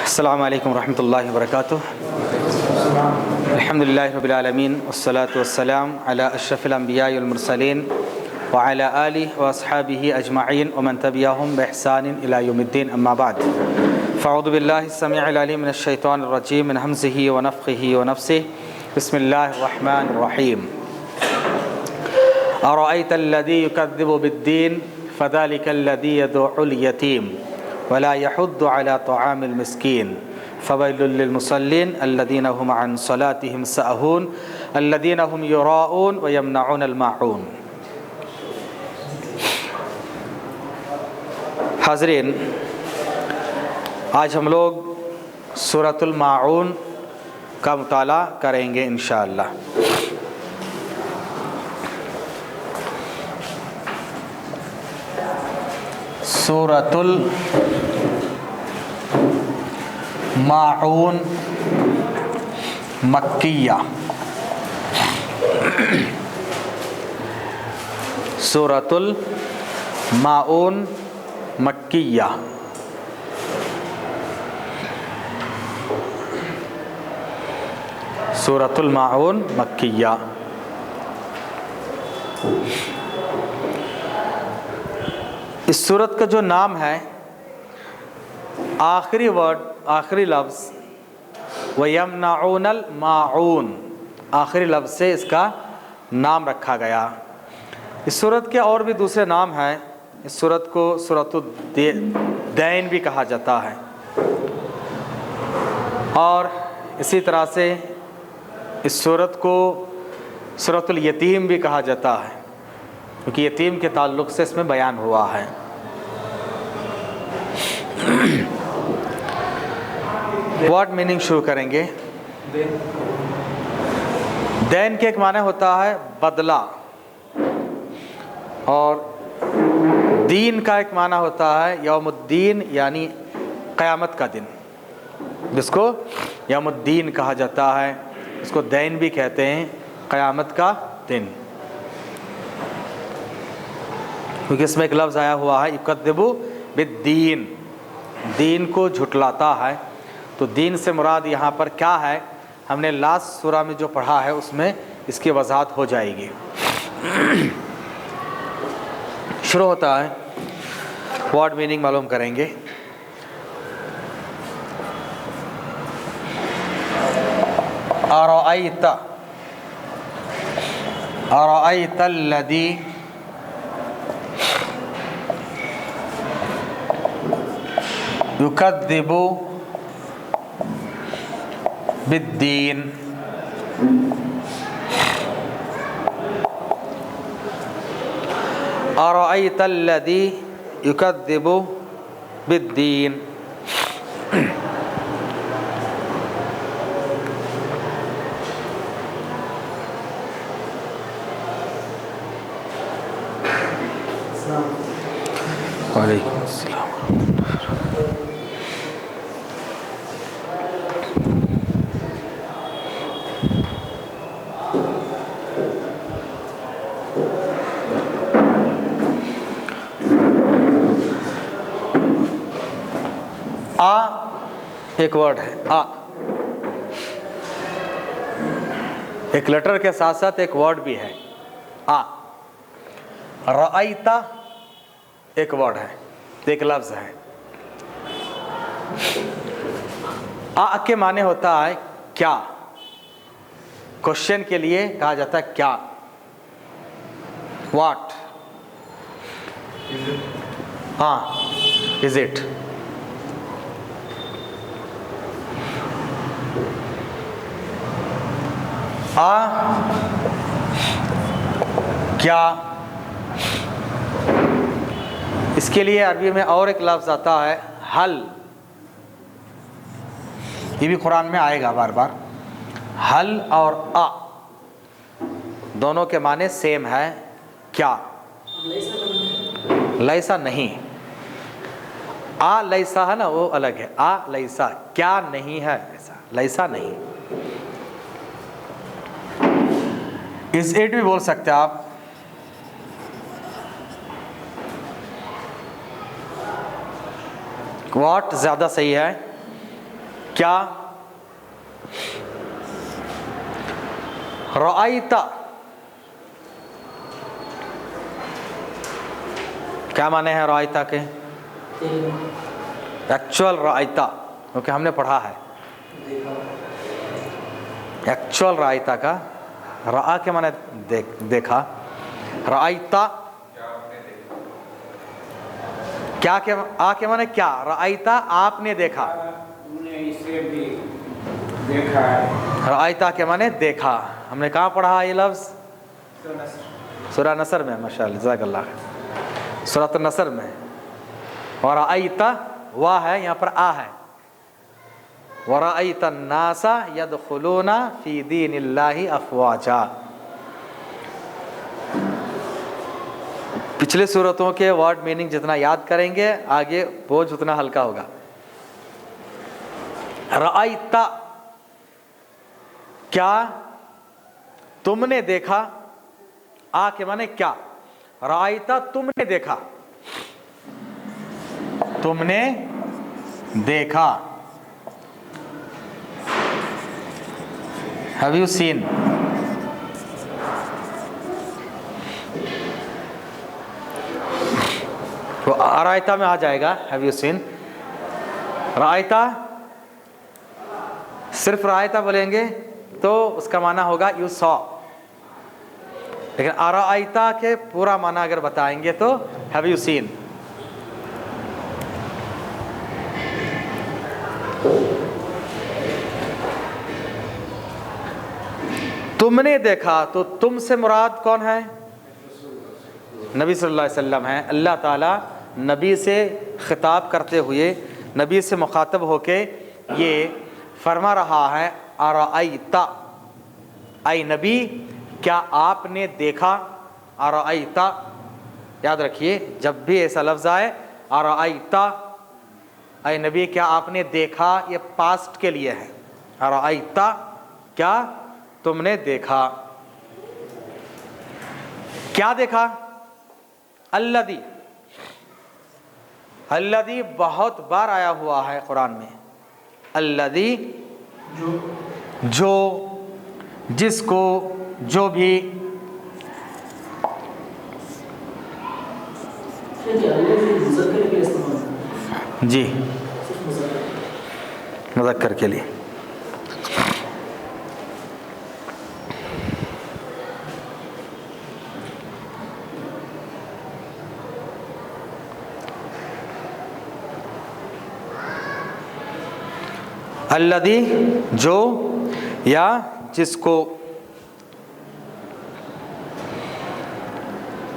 अस्सलामु अलैकुम रहमतुल्लाहि व बरकातुहू। अल्हम्दुलिल्लाहि रब्बिल आलमीन वस्सलातु वस्सलाम अला अशरफिल अंबियाइ वल मुरसलीन व अला आलिहि व अस्हाबिहि अजमईन व मन तबिअहुम बिइहसान इला यौमिद्दीन, अम्मा बाद। फ़अऊज़ु बिल्लाहि स्समीइल अलीम मिनश शैतानिर रजीम मिन हमज़िहि व नफ़्ख़िहि व नफ़्सिहि। बिस्मिल्लाहिर रहमानिर रहीम। अरअयतल्लज़ी युकज़्ज़िबु बिद्दीन फ़ज़ालिकल्लज़ी यदउल यतीम वला यहुद्दु अला तआमिल मिस्कीन फ़वैलुल लिल मुसल्लीन अल्लज़ीना हुम अन सलातिहिम साहून अल्लज़ीना हुम युराऊन व यमनऊनल माऊन। हाज़रीन, आज हम लोग सूरतुल माऊन का मुताला करेंगे इंशाअल्लाह। सूरतुल माऊन मक्किया। सूरतुल माऊन मक्किया। सूरतुल माऊन मक्किया। इस सूरत का जो नाम है, आखिरी वर्ड, आखिरी लफ्ज़ वयमनऊनल माऊन, आखिरी लफ्ज़ से इसका नाम रखा गया। इस सूरत के और भी दूसरे नाम हैं। इस सूरत को सूरतुद्दैन भी कहा जाता है और इसी तरह से इस सूरत को सूरतुल यतीम भी कहा जाता है, क्योंकि यतीम के ताल्लुक़ से इसमें बयान हुआ है। वर्ड मीनिंग शुरू करेंगे। दैन के एक माने होता है बदला, और दीन का एक माना होता है यौमुद्दीन, यानी क़यामत का दिन, जिसको यौमुद्दीन कहा जाता है। इसको दैन भी कहते हैं, क़यामत का दिन, क्योंकि इसमें एक लफ्ज़ आया हुआ है युकज़्ज़िबु बिद्दीन, दीन को झुटलाता है। तो दीन से मुराद यहाँ पर क्या है, हमने लास्ट सूरा में जो पढ़ा है उसमें इसकी वज़ाहत हो जाएगी। शुरू होता है, वर्ड मीनिंग मालूम करेंगे। अरअयता, अरअयतल्लज़ी युकज़्ज़िबु बिद्दीन। अरअयतल्लज़ी युकज़्ज़िबु बिद्दीन। वालेकुम अस्सलाम। एक वर्ड है आ, एक लेटर के साथ साथ एक वर्ड भी है आ। रअयता एक वर्ड है, एक लफ्ज़ है। आ के माने होता है क्या, क्वेश्चन के लिए कहा जाता है क्या, व्हाट, हाँ, इज इट। क्या, इसके लिए अरबी में और एक लफ्ज़ आता है हल, ये भी कुरान में आएगा बार बार। हल और आ दोनों के माने सेम है, क्या, लैसा नहीं। आ लैसा है ना, वो अलग है। आ लैसा क्या नहीं है, ऐसा लैसा नहीं। इज इट भी बोल सकते हैं आप। व्हाट ज़्यादा सही है, क्या? रआइता क्या माने हैं रआइता के? एक्चुअल रआइता, क्योंकि हमने पढ़ा है एक्चुअल रआइता का। रआ के माने देखा। रआइता क्या के आ के माने क्या? रआइता आपने देखा, इसे भी देखा है। रआइता के माने देखा। हमने कहाँ पढ़ा ये लफ्ज़? सूरह नसर में। माशाअल्लाह, जज़ाकल्लाह। सूरह नसर में। और रआइता वाह है, यहाँ पर आ है। वरअयता अन्नासा यदखुलूना फी दीनिल्लाहि अफ़वाजा। पिछले सूरतों के वर्ड मीनिंग जितना याद करेंगे आगे बोझ उतना हल्का होगा। रअयता क्या? तुमने देखा। आ के माने क्या? रअयता तुमने देखा, तुमने देखा। Have you seen? तो रायता में आ जाएगा हैव यू सीन। रायता सिर्फ रायता बोलेंगे तो उसका माना होगा यू सॉ, लेकिन आरायता के पूरा माना अगर बताएंगे तो हैव यू सीन। तुमने देखा तो तुम से मुराद कौन है? नबी सल्लल्लाहु अलैहि वसल्लम है। अल्लाह ताला नबी से खिताब करते हुए नबी से मुखातब होके ये फरमा रहा है अराइता, ऐ नबी क्या आपने देखा? अराइता याद रखिए, जब भी ऐसा लफ्ज़ आए अराइता ऐ नबी क्या आपने देखा, ये पास्ट के लिए है। अराइता क्या तुमने देखा? क्या देखा? अल्लदी, अल्लदी बहुत बार आया हुआ है कुरान में। अल्लदी जो, जिसको, जो भी। जी, मुज़क्कर के लिए। अल्लदी जो या जिसको।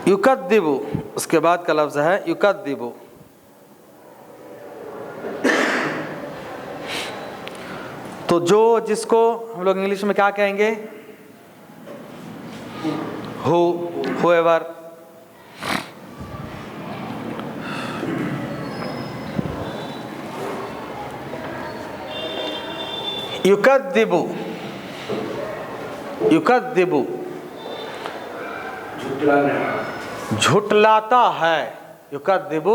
युकद्दिबु उसके बाद का लफ्ज़ है युकद्दिबु। तो जो जिसको हम लोग इंग्लिश में क्या कहेंगे? Who, whoever. युकद्दिबु, युकद्दिबु झुटलाता है। युकद्दिबु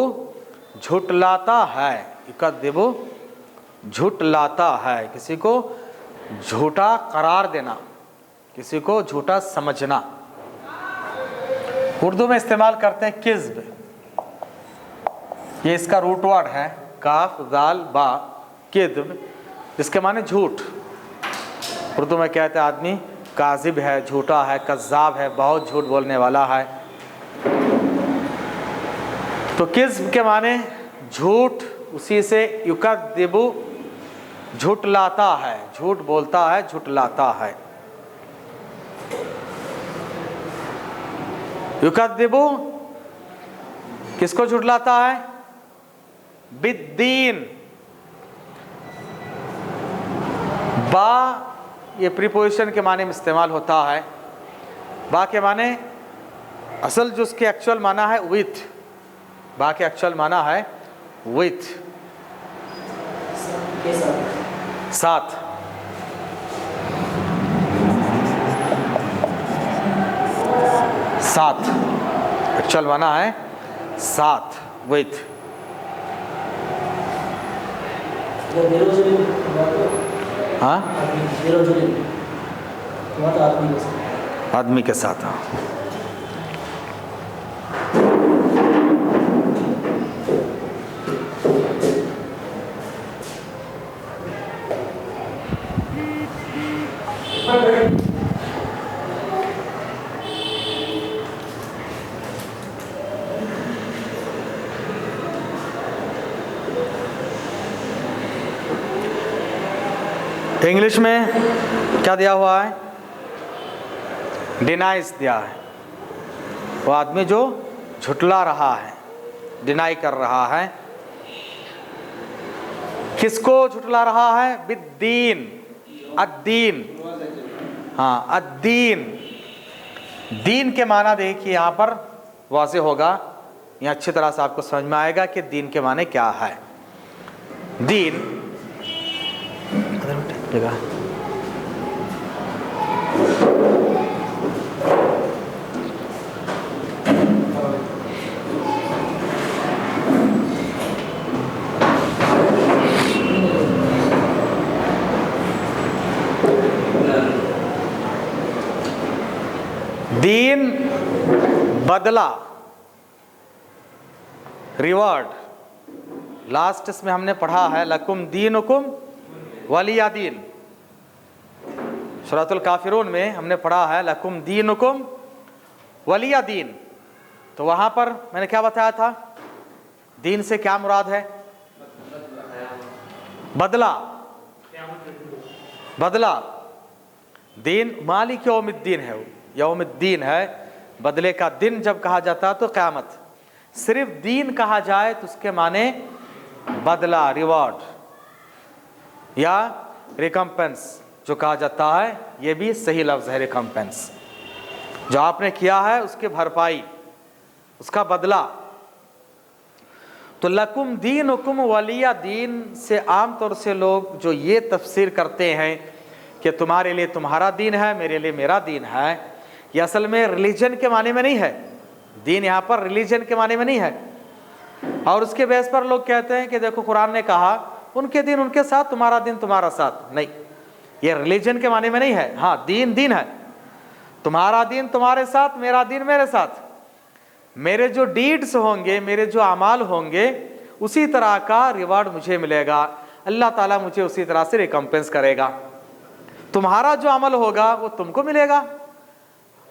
झुटलाता है। युकद्दिबु झुटलाता है, किसी को झूठा करार देना, किसी को झूठा समझना। उर्दू में इस्तेमाल करते हैं किज़्ब, ये इसका रूट वर्ड है काफ दाल बा, किज़्ब, जिसके माने झूठ। उर्दू में कहते हैं आदमी काज़िब है, झूठा है, कज़्ज़ाब है, बहुत झूठ बोलने वाला है। तो किज़्ब के माने झूठ, उसी से युकद्दिबु झुटलाता है, झूठ बोलता है, झुटलाता है। युकद्दिबु किसको झुटलाता है? बिद्दीन। बा ये प्रीपोजिशन के माने में इस्तेमाल होता है। बा के माने असल जो उसके एक्चुअल माना है विथ, बा के एक्चुअल माना है विथ, साथ। साथ एक्चुअल माना है साथ, विथ। हाँ आदमी आदमी के साथ, हाँ। इंग्लिश में क्या दिया हुआ है? डिनाइज दिया है। वो आदमी जो झुटला रहा है, डिनाई कर रहा है। किसको झुटला रहा है? बिद्दीन, अद्दीन। हाँ, अद्दीन। दीन के माना देखिए यहाँ पर वाज़ेह होगा, यहाँ अच्छी तरह से आपको समझ में आएगा कि दीन के माने क्या है। दीन दीन बदला, रिवॉर्ड। लास्ट इसमें हमने पढ़ा है लकुम दीनुकुम वलिया दीन। सूरतुल काफिरून में हमने पढ़ा है लकुम दीनुकुम वलिया दीन। तो वहां पर मैंने क्या बताया था? दीन से क्या मुराद है? बदला, बदला। दीन मालिक यौमिद्दीन है, यौमिद्दीन है, बदले का दिन जब कहा जाता है तो क़यामत। सिर्फ दीन कहा जाए तो उसके माने बदला, रिवॉर्ड या रिकम्पेंस जो कहा जाता है, ये भी सही लफ्ज़ है। रिकम्पेंस, जो आपने किया है उसके भरपाई, उसका बदला। तो लकुम दीनुकुम वलिया दीन से आम तौर से लोग जो ये तफसीर करते हैं कि तुम्हारे लिए तुम्हारा दीन है, मेरे लिए मेरा दीन है, ये असल में रिलीजन के माने में नहीं है। दीन यहाँ पर रिलीजन के माने में नहीं है। और उसके बेस पर लोग कहते हैं कि देखो कुरान ने कहा उनके दिन उनके साथ, तुम्हारा दिन तुम्हारा साथ। नहीं, ये रिलीजन के माने में नहीं है। हाँ, दीन दीन है, तुम्हारा दिन तुम्हारे साथ, मेरा दिन मेरे साथ। मेरे जो डीड्स होंगे, मेरे जो अमाल होंगे, उसी तरह का रिवार्ड मुझे मिलेगा। अल्लाह ताला मुझे उसी तरह से रिकम्पेंस करेगा। तुम्हारा जो अमल होगा वो तुमको मिलेगा,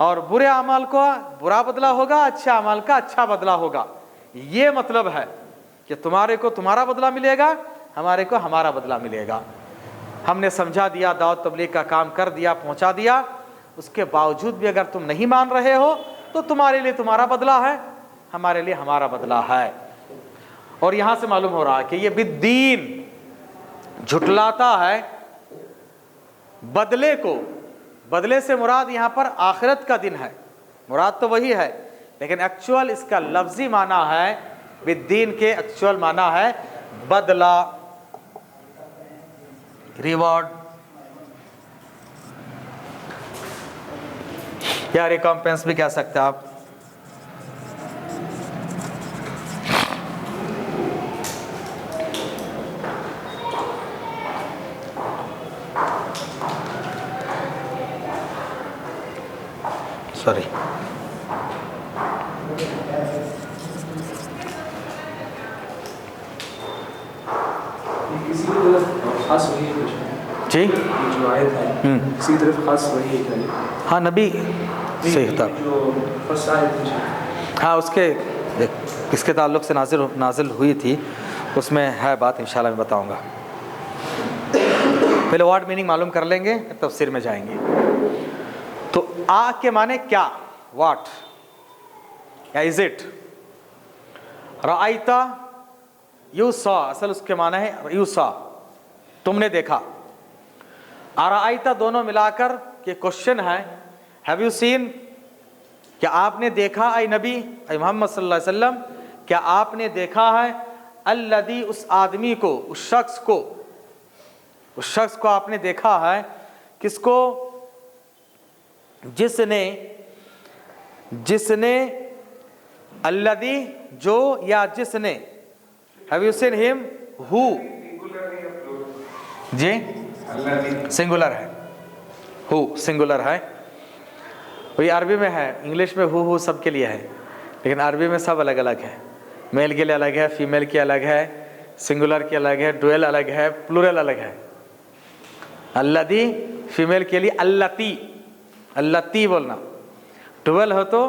और बुरे अमल को बुरा बदला होगा, अच्छा अमल का अच्छा बदला होगा। ये मतलब है कि तुम्हारे को तुम्हारा बदला मिलेगा, हमारे को हमारा बदला मिलेगा। हमने समझा दिया, दावत तबलीग का काम कर दिया, पहुंचा दिया, उसके बावजूद भी अगर तुम नहीं मान रहे हो तो तुम्हारे लिए तुम्हारा बदला है, हमारे लिए हमारा बदला है। और यहां से मालूम हो रहा है कि ये बिद्दीन झुटलाता है बदले को। बदले से मुराद यहां पर आखिरत का दिन है, मुराद तो वही है, लेकिन एक्चुअल इसका लफ्जी माना है, बिद्दीन के एक्चुअल माना है बदला, रिवॉर्ड या रिकॉम्पेंस भी कह सकते हैं आप। सॉरी, किसी की तरफ खास वही है जी, जो आयत है किसी तरफ खास वही है। हाँ, नबी से था जो फर्स्ट आयत, हाँ, उसके किसके ताल्लुक से नाजिल हुई थी उसमें है बात, इंशाल्लाह मैं बताऊंगा। पहले वर्ड मीनिंग मालूम कर लेंगे, तफसीर में जाएंगे। तो आ के माने क्या, व्हाट या is it. Raita you saw, असल उसके माने है यू सॉ, तुमने देखा। आराइता दोनों मिलाकर के क्वेश्चन है, हैव यू सीन, क्या आपने देखा, आई नबी आई मोहम्मद सल्लल्लाहु अलैहि वसल्लम, क्या आपने देखा है, अल्लदी उस आदमी को, उस शख्स को आपने देखा है, किसको, जिसने अल्लदी जो या जिसने, have you seen him, who, जी सिंगुलर है, हु सिंगुलर है। वही अरबी में है, इंग्लिश में हु सबके लिए है, लेकिन अरबी में सब अलग अलग है। मेल के लिए अलग है, फीमेल की अलग है, सिंगुलर की अलग है, डुअल अलग है, प्लूरल अलग है। अल्लदी फीमेल के लिए अल्लती, अल्लती बोलना। डुअल हो तो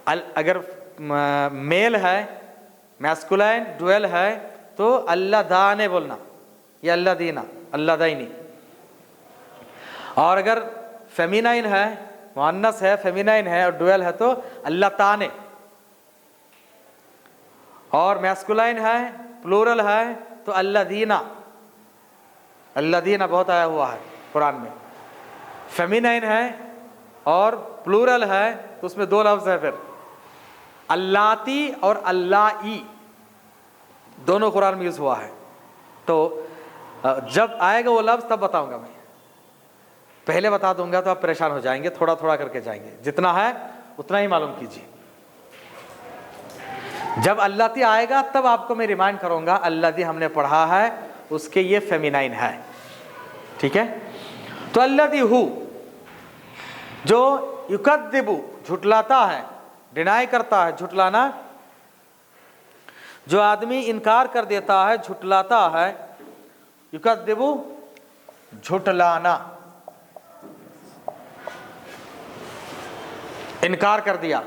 अगर मेल है मैस्कुलाइन, डुअल है तो अल्लादाने बोलना या अल्लादीना, अल्लादाइनी। और अगर फेमिनाइन है, मुअन्नस है, फेमिनाइन है और डुअल है तो अल्लाताने। और मैस्कुलाइन है, प्लूरल है तो अल्लादीना, अल्लादीना बहुत आया हुआ है कुरान में। फेमिनाइन है और प्लूरल है तो उसमें दो लफ्ज़ है, फिर अल्लाती और अल्लाई दोनों कुरान में यूज़ हुआ है। तो जब आएगा वो लफ्ज़ तब बताऊंगा मैं, पहले बता दूंगा तो आप परेशान हो जाएंगे, थोड़ा थोड़ा करके जाएंगे, जितना है उतना ही मालूम कीजिए। जब अल्लाती आएगा तब आपको मैं रिमाइंड करूंगा, अल्लाती हमने पढ़ा है उसके ये फेमिनाइन है, ठीक है। तो अल्लाती हु जो युकद्दिबु झुटलाता है, डिनाई करता है, झुटलाना, जो आदमी इनकार कर देता है, झुटलाता है, युकद्दिबु झुटलाना, इनकार कर दिया।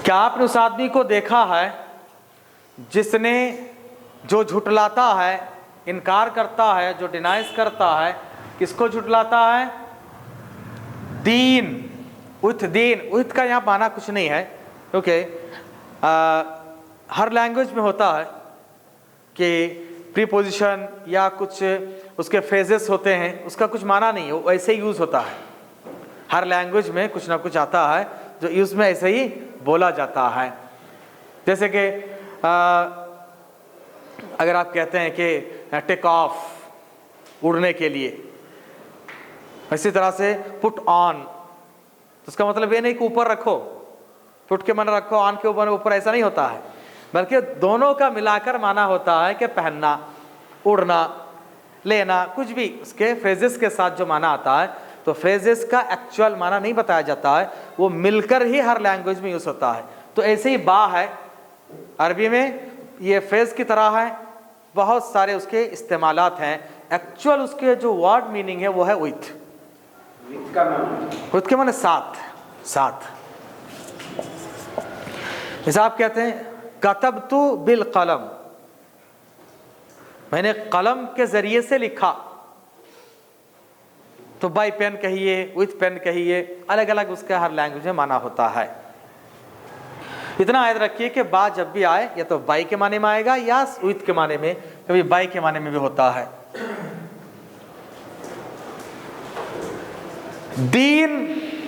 क्या आपने उस आदमी को देखा है जिसने, जो झुटलाता है, इनकार करता है, जो डिनाइस करता है, किसको झुटलाता है? दीन, उथ दीन। उथ का यहाँ माना कुछ नहीं है, क्योंकि हर लैंग्वेज में होता है कि प्रीपोजिशन या कुछ उसके फ्रेजेस होते हैं, उसका कुछ माना नहीं है, वो ऐसे ही यूज़ होता है। हर लैंग्वेज में कुछ ना कुछ आता है जो यूज़ में ऐसे ही बोला जाता है। जैसे कि अगर आप कहते हैं कि टेक ऑफ, उड़ने के लिए, इसी तरह से पुट ऑन, तो उसका मतलब ये नहीं कि ऊपर रखो, पुट के मन रखो, ऑन के ऊपर, ऐसा नहीं होता है, बल्कि दोनों का मिलाकर माना होता है कि पहनना, उड़ना, लेना, कुछ भी उसके फ्रेजेस के साथ जो माना आता है। तो फ्रेजेस का एक्चुअल माना नहीं बताया जाता है, वो मिलकर ही हर लैंग्वेज में यूज़ होता है। तो ऐसे ही बा है, अरबी में ये फ्रेज की तरह है, बहुत सारे उसके इस्तेमालात हैं। एक्चुअल उसके जो वर्ड मीनिंग है वो है विथ, विथ के माने साथ, साथ। जैसे आप कहते हैं कतबतु बिल कलम, मैंने कलम के जरिए से लिखा, तो बाई पेन कहिए, विथ पेन कहिए, अलग अलग उसका हर लैंग्वेज में माना होता है। इतना याद रखिए कि बा जब भी आए या तो बाई के माने में आएगा या विथ के माने में, कभी बाई के माने में भी होता है। दीन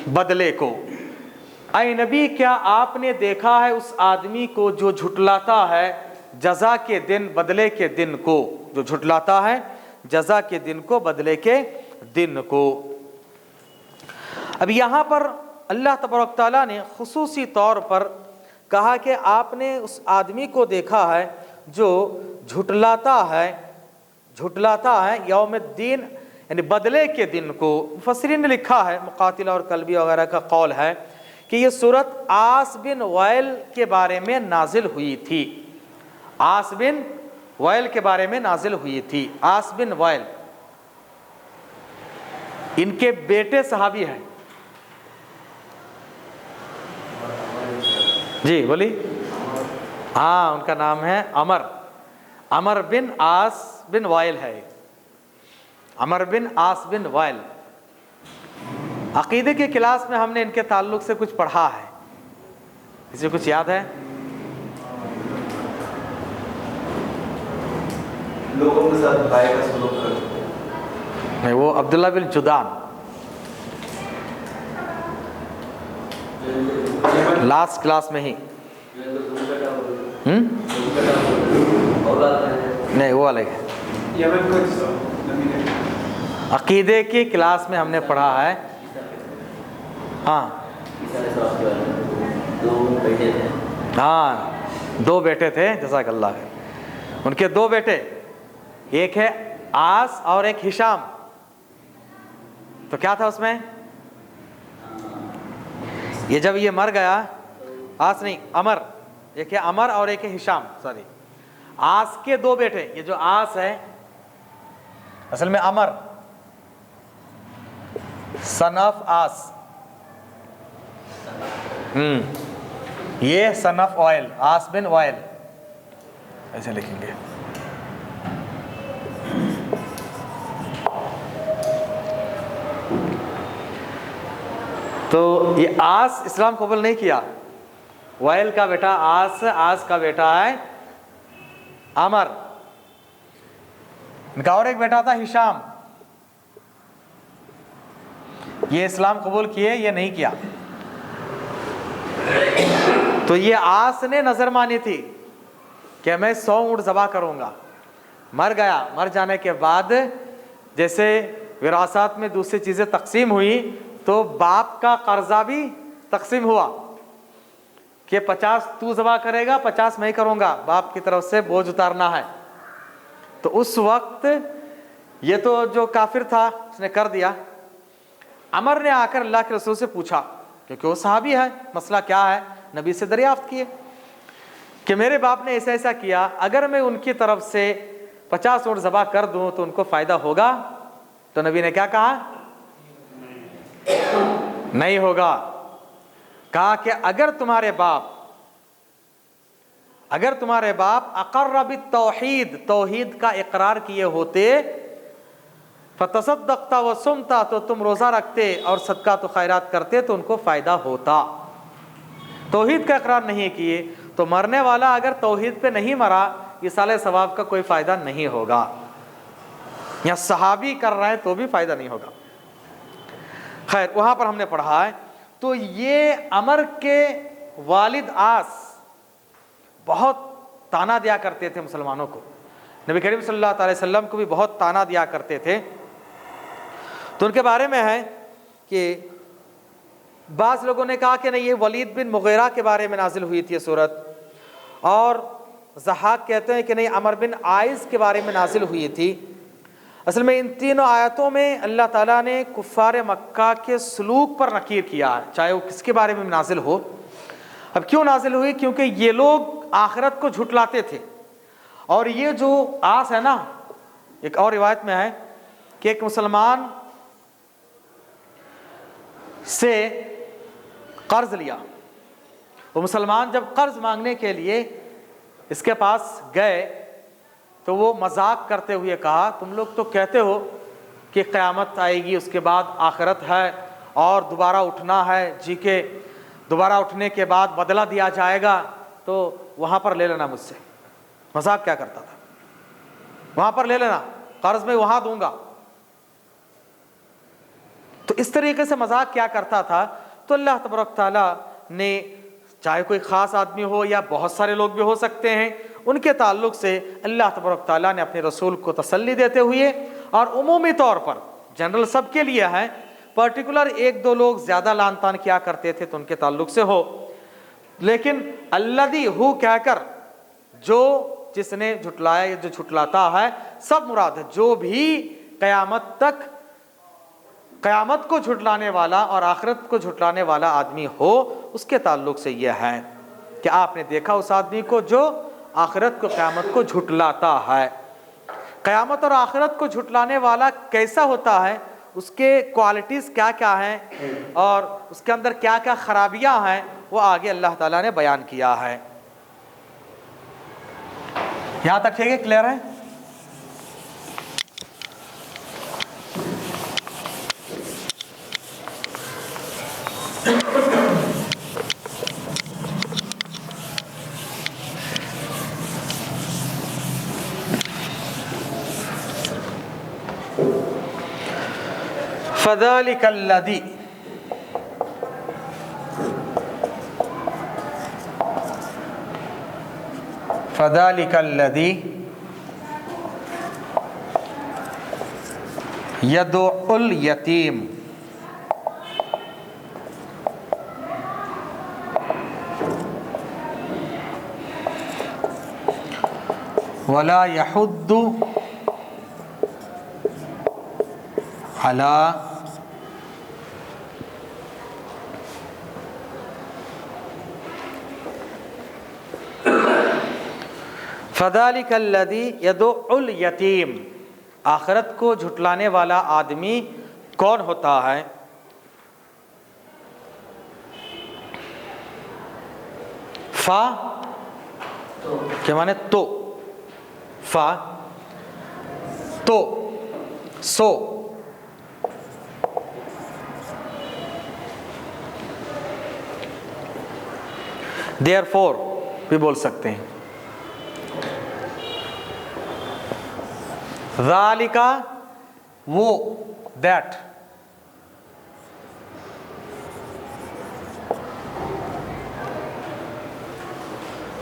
बदले को, ऐ नबी क्या आपने देखा है उस आदमी को जो झुटलाता है जजा के दिन, बदले के दिन को, जो झुटलाता है जजा के दिन को, बदले के दिन को। अब यहाँ पर अल्लाह तबारक तआला ने खुसूसी तौर पर कहा कि आपने उस आदमी को देखा है जो झुटलाता है, झुटलाता है यौमुद्दीन, यानी बदले के दिन को। मुफस्सिरीन ने लिखा है, मुकातिल और कल्बी वगैरह का कौल है कि ये सूरत आस बिन वाइल के बारे में नाजिल हुई थी। आस बिन वाइल के बारे में नाजिल हुई थी। आस बिन वाइल इनके बेटे सहाबी हैं। जी बोलिए। हाँ, उनका नाम है अमर, अमर बिन आस बिन वाइल है, अमर बिन आस बिन वाइल। अकीदे के क्लास में हमने इनके ताल्लुक से कुछ पढ़ा है, इसे कुछ याद है? लोगों के साथ भाई का सलूक करते नहीं, वो अब्दुल्ला बिन जुदान, लास्ट क्लास में ही। नहीं, वो अलग है। अकीदे की क्लास में हमने पढ़ा है। हाँ, बेटे थे। हाँ, 2 बेटे थे, जज़ाकल्लाह है। उनके 2 बेटे, एक है आस और एक हिशाम। तो क्या था उसमें, ये जब ये मर गया, आस नहीं अमर, एक है अमर और एक है हिशाम, सॉरी, आस के 2 बेटे। ये जो आस है असल में अमर, सन ऑफ आस, ये सन ऑफ ऑयल, आस बिन ऑयल, ऐसे लिखेंगे। तो ये आस इस्लाम कबूल नहीं किया। वाइल का बेटा आस, आस का बेटा है अमर। इनका और एक बेटा था हिशाम, ये इस्लाम कबूल किए, ये नहीं किया। तो ये आस ने नजर मानी थी कि मैं 100 ऊंट ज़बा करूंगा। मर गया, मर जाने के बाद जैसे विरासत में दूसरी चीजें तकसीम हुई, तो बाप का कर्जा भी तकसीम हुआ कि 50 तू ज़बा करेगा, 50 मैं करूंगा, बाप की तरफ से बोझ उतारना है। तो उस वक्त ये तो जो काफिर था उसने कर दिया। अमर ने आकर अल्लाह के रसूल से पूछा, क्योंकि वो सहाबी है, मसला क्या है, नबी से दरियाफ्त किए कि मेरे बाप ने ऐसा ऐसा किया, अगर मैं उनकी तरफ से 50 ऊंट ज़बा कर दूं तो उनको फायदा होगा? तो नबी ने क्या कहा, नहीं होगा। कहा कि अगर तुम्हारे बाप अक़र्र बित्तौहीद, तौहीद का इकरार किए होते, फतसद्दक़ता व सुमता, तो तुम रोज़ा रखते और सदका तो खैरात करते तो उनको फ़ायदा होता। तौहीद का इकरार नहीं किए तो मरने वाला अगर तौहीद पे नहीं मरा, इसाले सवाब का कोई फ़ायदा नहीं होगा। या सहाबी कर रहे हैं तो भी फ़ायदा नहीं होगा। खैर, वहाँ पर हमने पढ़ा है। तो ये अमर के वालिद आस बहुत ताना दिया करते थे मुसलमानों को, नबी करीम सल्लल्लाहु अलैहि वसल्लम को भी बहुत ताना दिया करते थे। तो उनके बारे में है कि बाज़ लोगों ने कहा कि नहीं, ये वलीद बिन मुगीरा के बारे में नाजिल हुई थी सूरत, और ज़हाक कहते हैं कि नहीं, अमर बिन आइज़ के बारे में नाजिल हुई थी। असल में इन तीनों आयतों में अल्लाह ताला ने कुफ़ार मक्का के सलूक पर नकीर किया है, चाहे वो किसके बारे में नाजिल हो। अब क्यों नाजिल हुई? क्योंकि ये लोग आखिरत को झुटलाते थे। और ये जो आस है ना, एक और रिवायत में है कि एक मुसलमान से कर्ज लिया। वो मुसलमान जब कर्ज मांगने के लिए इसके पास गए तो वो मजाक करते हुए कहा, तुम लोग तो कहते हो कि क़यामत आएगी, उसके बाद आखिरत है और दोबारा उठना है, जी के दोबारा उठने के बाद बदला दिया जाएगा, तो वहाँ पर ले लेना मुझसे। मजाक क्या करता था, वहाँ पर ले लेना, कर्ज में वहाँ दूंगा। तो इस तरीके से मजाक क्या करता था। तो अल्लाह तबारक तआला ने, चाहे कोई ख़ास आदमी हो या बहुत सारे लोग भी हो सकते हैं, उनके ताल्लुक़ से अल्लाह तबारक तआला ने अपने रसूल को तसल्ली देते हुए, और उमूमी तौर पर जनरल सब के लिए है, पर्टिकुलर 1-2 लोग ज़्यादा लान तान किया करते थे तो उनके ताल्लुक़ से हो, लेकिन अल्लज़ी हु कहकर जो जिसने झुटलाया या जो झुटलाता है, सब मुराद है। जो भी क़यामत को झुटलाने वाला और आखिरत को झुटलाने वाला आदमी हो, उसके ताल्लुक़ से यह है कि आपने देखा उस आदमी को जो आखिरत को, क़यामत को झुटलाता है। क़यामत और आखिरत को झुटलाने वाला कैसा होता है, उसके क्वालिटीज़ क्या क्या हैं और उसके अंदर क्या क्या ख़राबियाँ हैं, वो आगे अल्लाह ताला ने बयान किया है। यहाँ तक ठीक है, क्लियर है? फ़ज़ालिकल्लज़ी, फ़ज़ालिकल्लज़ी यदुउल यतीम, वला यहुद्दु अला फ़ज़ालिकल्लज़ी यदुउल यतीम। आखिरत को झुटलाने वाला आदमी कौन होता है? फा के माने तो, फा तो, सो, देयरफॉर भी बोल सकते हैं। ज़ालिका वो, दैट,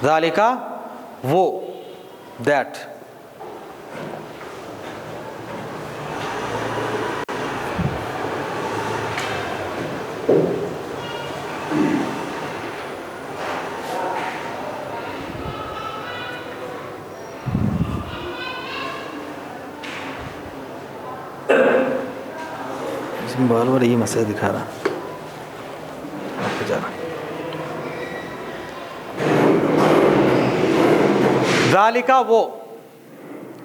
ज़ालिका वो, दैट। बार बार ये मसला दिखा रहा जा रहा। ज़ालिका वो,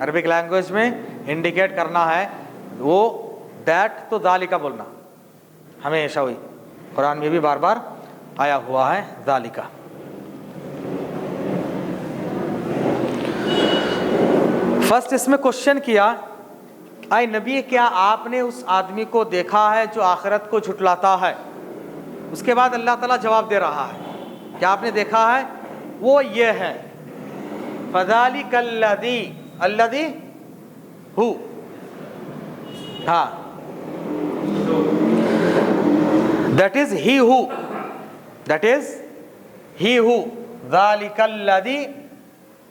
अरबिक लैंग्वेज में इंडिकेट करना है वो, दैट तो ज़ालिका बोलना हमेशा हुई, कुरान में भी बार बार आया हुआ है ज़ालिका। फर्स्ट इसमें क्वेश्चन किया, आए नबी क्या आपने उस आदमी को देखा है जो आखिरत को झुटलाता है? उसके बाद अल्लाह ताला जवाब दे रहा है, क्या आपने देखा है? वो ये है, फ़ज़ालिकल्लज़ी, अल्लज़ी हु, हाँ, that is he who, that is he who, ज़ालिकल्लज़ी,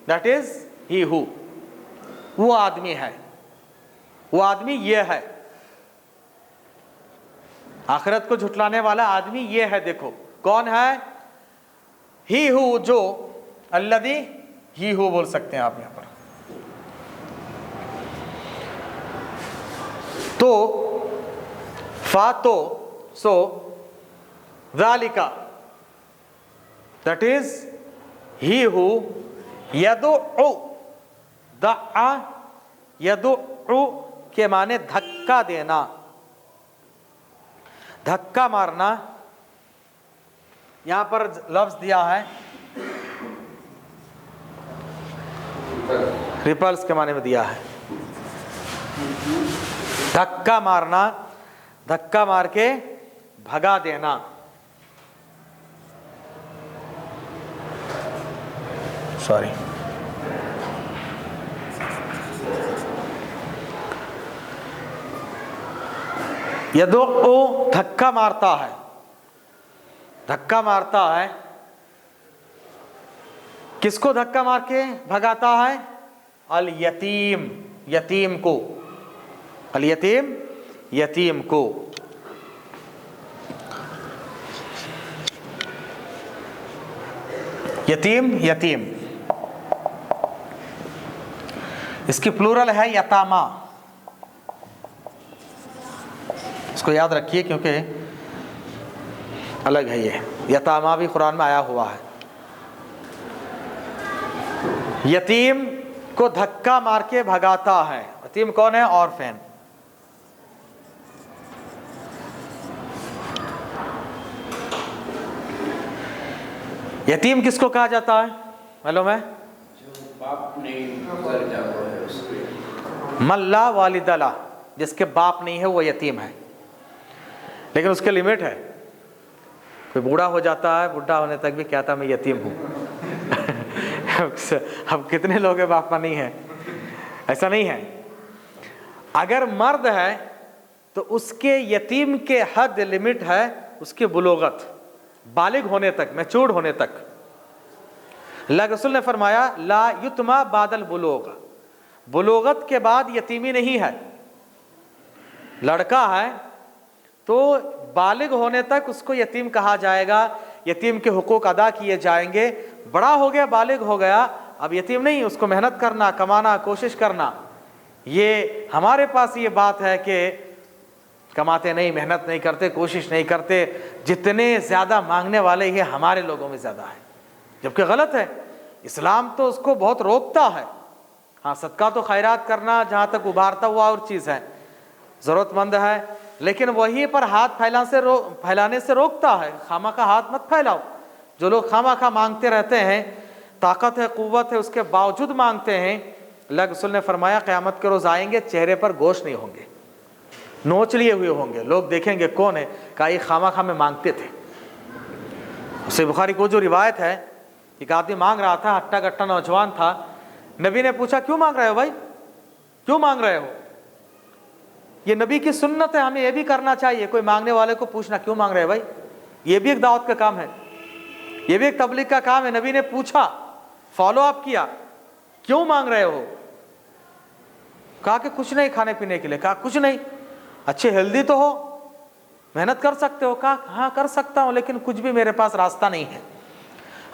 दैट इज ही हु, वो आदमी है, वो आदमी ये है। आखिरत को झुटलाने वाला आदमी ये है। देखो कौन है? ही हु, जो, अल्लज़ी, ही हु बोल सकते हैं आप यहां पर। तो फा तो, सो, ज़ालिका, दैट इज ही हु, यदुउ, दअ, यदुउ के माने धक्का देना, धक्का मारना। यहां पर लफ्ज दिया है रिपल्स के माने में दिया है, धक्का मारना, धक्का मार के भगा देना। सॉरी, यदुउ धक्का मारता है, धक्का मारता है। किसको धक्का मार के भगाता है? अल यतीम, यतीम को, अल यतीम, यतीम को। यतीम, यतीम, इसकी प्लूरल है यतामा। इसको याद रखिए क्योंकि अलग है ये। यतामा भी कुरान में आया हुआ है। यतीम को धक्का मार के भगाता है। यतीम कौन है? ऑर्फेन। यतीम किसको कहा जाता है मालूम है? जो बाप नहीं गुजर जाता है उसके। मल्ला वालिदला, जिसके बाप नहीं है वो यतीम है, लेकिन उसके लिमिट है। कोई बूढ़ा हो जाता है, बूढ़ा होने तक भी कहता मैं यतीम हूँ। अब कितने लोग हैं बाप नहीं है? ऐसा नहीं है। अगर मर्द है तो उसके यतीम के हद लिमिट है उसके बुलोगत, बालिग होने तक, मैच्योर्ड होने तक। अल्लाह के रसूल ने फरमाया ला युतमा बादल बुलोग, बुलोगत के बाद यतीमी नहीं है। लड़का है तो बालिग होने तक उसको यतीम कहा जाएगा, यतीम के हुकूक अदा किए जाएंगे। बड़ा हो गया, बालिग हो गया, अब यतीम नहीं, उसको मेहनत करना, कमाना, कोशिश करना। ये हमारे पास ये बात है कि कमाते नहीं, मेहनत नहीं करते, कोशिश नहीं करते, जितने ज़्यादा मांगने वाले ये हमारे लोगों में ज़्यादा है, जबकि गलत है। इस्लाम तो उसको बहुत रोकता है। हाँ, सदका तो खैरात करना जहाँ तक उभारता हुआ और चीज़ है, ज़रूरतमंद है, लेकिन वहीं पर हाथ फैलाने से रोकता है। खामा का हाथ मत फैलाओ। जो लोग खामा खा मांगते रहते हैं, ताकत है, क़ुव्वत है, उसके बावजूद मांगते हैं, अल्लाह के रसूल ने फरमाया क़यामत के रोज़ आएंगे, चेहरे पर गोश्त नहीं होंगे, नोच लिए हुए होंगे। लोग देखेंगे कौन है, कहा ये खामा खा में मांगते थे। सही बुखारी को जो रिवायत है, एक आदमी मांग रहा था, हट्टा कट्टा नौजवान था। नबी ने पूछा क्यों मांग रहे हो भाई, क्यों मांग रहे हो? ये नबी की सुन्नत है, हमें ये भी करना चाहिए। कोई मांगने वाले को पूछना क्यों मांग रहे हो भाई, ये भी एक दावत का काम है, ये भी एक तबलीग का काम है। नबी ने पूछा, फॉलो अप किया, क्यों मांग रहे हो? कहा कि कुछ नहीं, खाने पीने के लिए। कहा कुछ नहीं, अच्छे हेल्दी तो हो, मेहनत कर सकते हो? कहा हाँ कर सकता हूँ, लेकिन कुछ भी मेरे पास रास्ता नहीं है।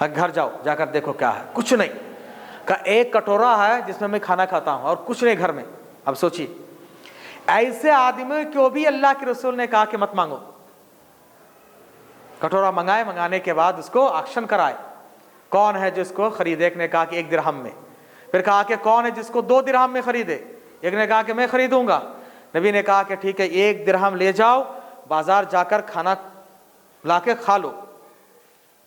घर जाओ, जाकर देखो क्या है। कुछ नहीं। कहा एक कटोरा है जिसमें मैं खाना खाता हूँ और कुछ नहीं घर में। अब सोचिए, ऐसे आदमी को भी अल्लाह के रसूल ने कहा कि मत मांगो। कटोरा मंगाए, मंगाने के बाद उसको ऑक्शन कराए, कौन है जिसको खरीदे? एक ने कहा कि 1 दिरहम में। फिर कहा कि कौन है जिसको 2 दिरहम में खरीदे? एक ने कहा कि मैं खरीदूंगा। नबी ने कहा कि ठीक है, 1 दिरहम ले जाओ, बाजार जाकर खाना लाके खा लो।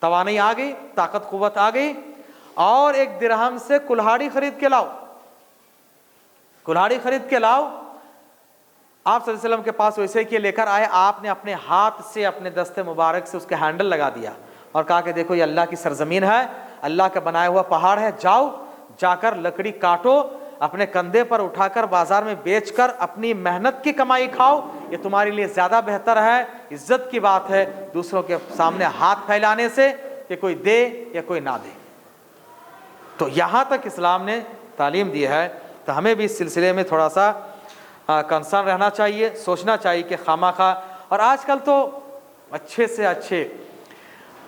तवानी आ गई, ताकत कुव्वत आ गई, और 1 दिरहम से कुल्हाड़ी खरीद के लाओ, कुल्हाड़ी खरीद के लाओ। आप सल्लल्लाहु अलैहि वसल्लम के पास वैसे कि लेकर आए, आपने अपने हाथ से, अपने दस्ते मुबारक से उसके हैंडल लगा दिया और कहा कि देखो ये अल्लाह की सरजमीन है, अल्लाह का बनाया हुआ पहाड़ है, जाओ जाकर लकड़ी काटो, अपने कंधे पर उठाकर बाजार में बेचकर अपनी मेहनत की कमाई खाओ, ये तुम्हारे लिए ज़्यादा बेहतर है। इज्जत की बात है दूसरों के सामने हाथ फैलाने से कि कोई दे या कोई ना दे। तो यहाँ तक इस्लाम ने तालीम दी है। तो हमें भी इस सिलसिले में थोड़ा सा कंसर्न रहना चाहिए, सोचना चाहिए कि खामाखा। और आजकल तो अच्छे से अच्छे